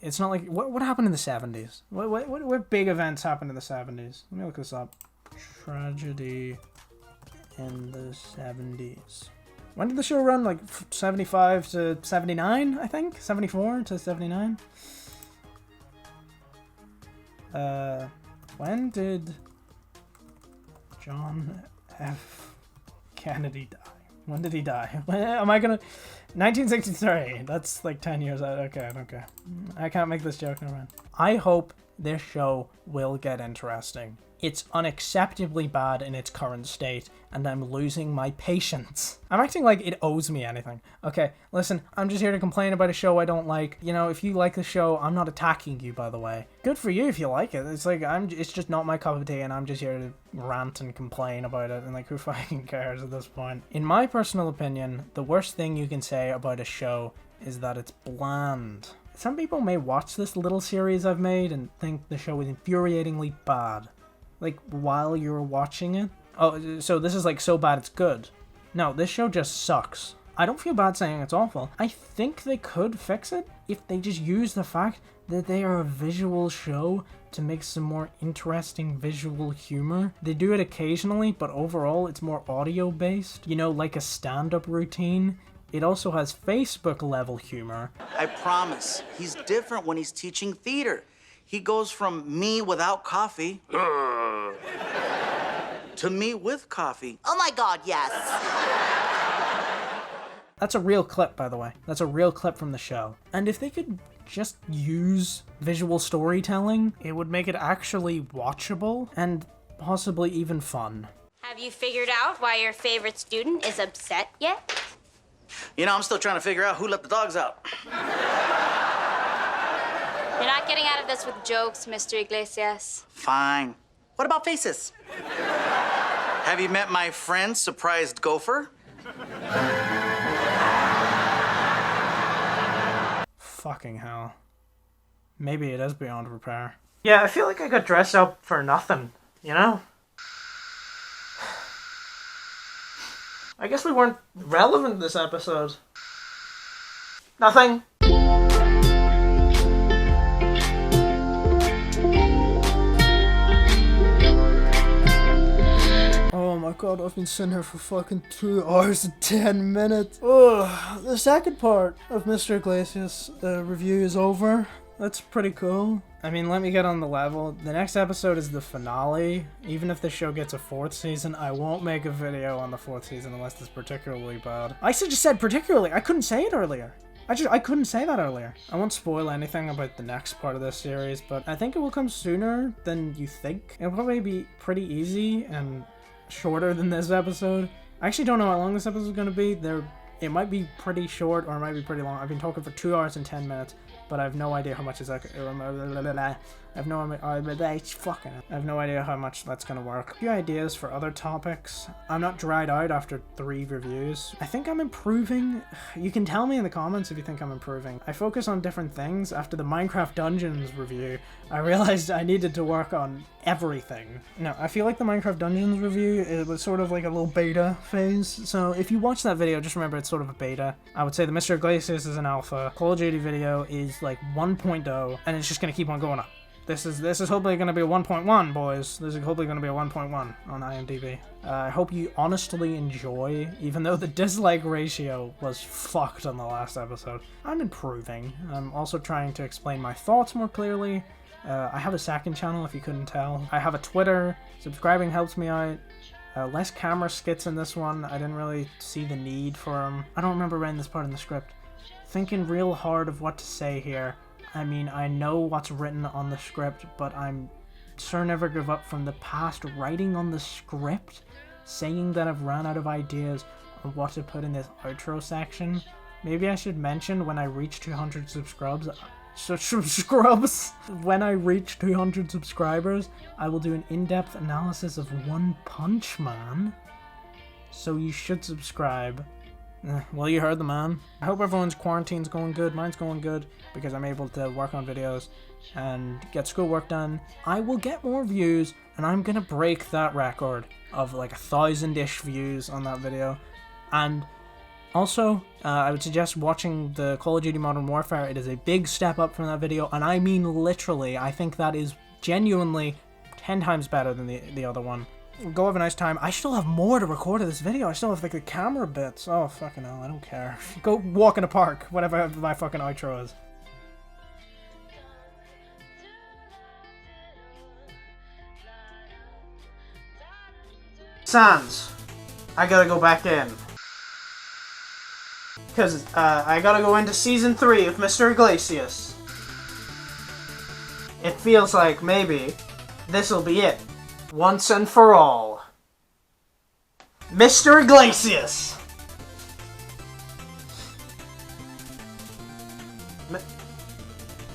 It's not like... What happened in the 70s? What big events happened in the 70s? Let me look this up. Tragedy in the 70s. When did the show run? Like 75 to 79, I think? 74 to 79? When did John F. Kennedy die? When did he die? Am I gonna... 1963. That's like 10 years out. Okay. I can't make this joke, never mind. I hope this show will get interesting. It's unacceptably bad in its current state, and I'm losing my patience. I'm acting like it owes me anything. Okay, listen, I'm just here to complain about a show I don't like. You know, if you like the show, I'm not attacking you, by the way. Good for you if you like it. It's like, it's just not my cup of tea, and I'm just here to rant and complain about it, and like, who fucking cares at this point? In my personal opinion, the worst thing you can say about a show is that it's bland. Some people may watch this little series I've made and think the show is infuriatingly bad. Like, while you're watching it. Oh, so this is like so bad it's good. No, this show just sucks. I don't feel bad saying it's awful. I think they could fix it if they just use the fact that they are a visual show to make some more interesting visual humor. They do it occasionally, but overall it's more audio based. You know, like a stand-up routine. It also has Facebook level humor. I promise, he's different when he's teaching theater. He goes from me without coffee to me with coffee. Oh my God, yes. That's a real clip, by the way. That's a real clip from the show. And if they could just use visual storytelling, it would make it actually watchable and possibly even fun. Have you figured out why your favorite student is upset yet? You know, I'm still trying to figure out who let the dogs out. You're not getting out of this with jokes, Mr. Iglesias. Fine. What about faces? Have you met my friend, Surprised Gopher? Fucking hell. Maybe it is beyond repair. Yeah, I feel like I got dressed up for nothing, you know? I guess we weren't relevant this episode. Nothing. Oh my god, I've been sitting here for fucking 2 hours and 10 minutes. Oh, the second part of Mr. Iglesias' review is over. That's pretty cool. I mean, let me get on the level. The next episode is the finale. Even if the show gets a 4th season, I won't make a video on the 4th season unless it's particularly bad. I just said particularly. I couldn't say it earlier. I couldn't say that earlier. I won't spoil anything about the next part of this series, but I think it will come sooner than you think. It'll probably be pretty easy and shorter than this episode. I actually don't know how long this episode is going to be. It might be pretty short or it might be pretty long. I've been talking for 2 hours and 10 minutes, but I have no idea how much is that. I have no idea how much that's gonna work. A few ideas for other topics. I'm not dried out after 3 reviews. I think I'm improving. You can tell me in the comments if you think I'm improving. I focus on different things. After the Minecraft Dungeons review, I realized I needed to work on everything. No, I feel like the Minecraft Dungeons review, it was sort of like a little beta phase. So if you watch that video, just remember it's sort of a beta. I would say the Mr. Iglesias is an alpha. Call of Duty video is like 1.0, and it's just gonna keep on going up. This is hopefully going to be a 1.1, boys. This is hopefully going to be a 1.1 on IMDb. I hope you honestly enjoy, even though the dislike ratio was fucked on the last episode. I'm improving. I'm also trying to explain my thoughts more clearly. I have a second channel, if you couldn't tell. I have a Twitter. Subscribing helps me out. Less camera skits in this one. I didn't really see the need for them. I don't remember writing this part in the script. Thinking real hard of what to say here. I mean, I know what's written on the script, but I'm sure never give up from the past writing on the script, saying that I've run out of ideas on what to put in this outro section. Maybe I should mention when I reach 200 subscribes, scrubs. When I reach 200 subscribers, I will do an in-depth analysis of One Punch Man. So you should subscribe. Well, you heard the man. I hope everyone's quarantine's going good. Mine's going good because I'm able to work on videos and get schoolwork done. I will get more views, and I'm gonna break that record of like 1,000-ish views on that video. And also, I would suggest watching the Call of Duty Modern Warfare. It is a big step up from that video, and I mean literally. I think that is genuinely 10 times better than the other one. Go have a nice time. I still have more to record of this video. I still have like the camera bits. Oh, fucking hell, I don't care. Go walk in a park, whatever my fucking outro is. Sans, I gotta go back in. Because I gotta go into Season 3 of Mr. Iglesias. It feels like maybe this'll be it. Once and for all. Mr. Iglesias!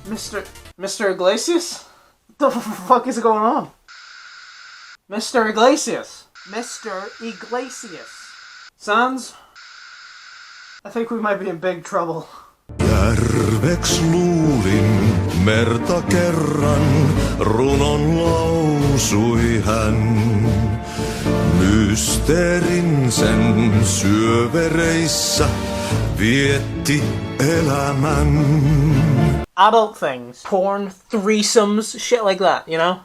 Mr. Iglesias? What the fuck is going on? Mr. Iglesias! Mr. Iglesias! Sans? I think we might be in big trouble. Järveks luulin merta kerran, runon lausui hän. Mysteerin sen syövereissä vietti elämän. Adult things. Porn, threesomes, shit like that, you know?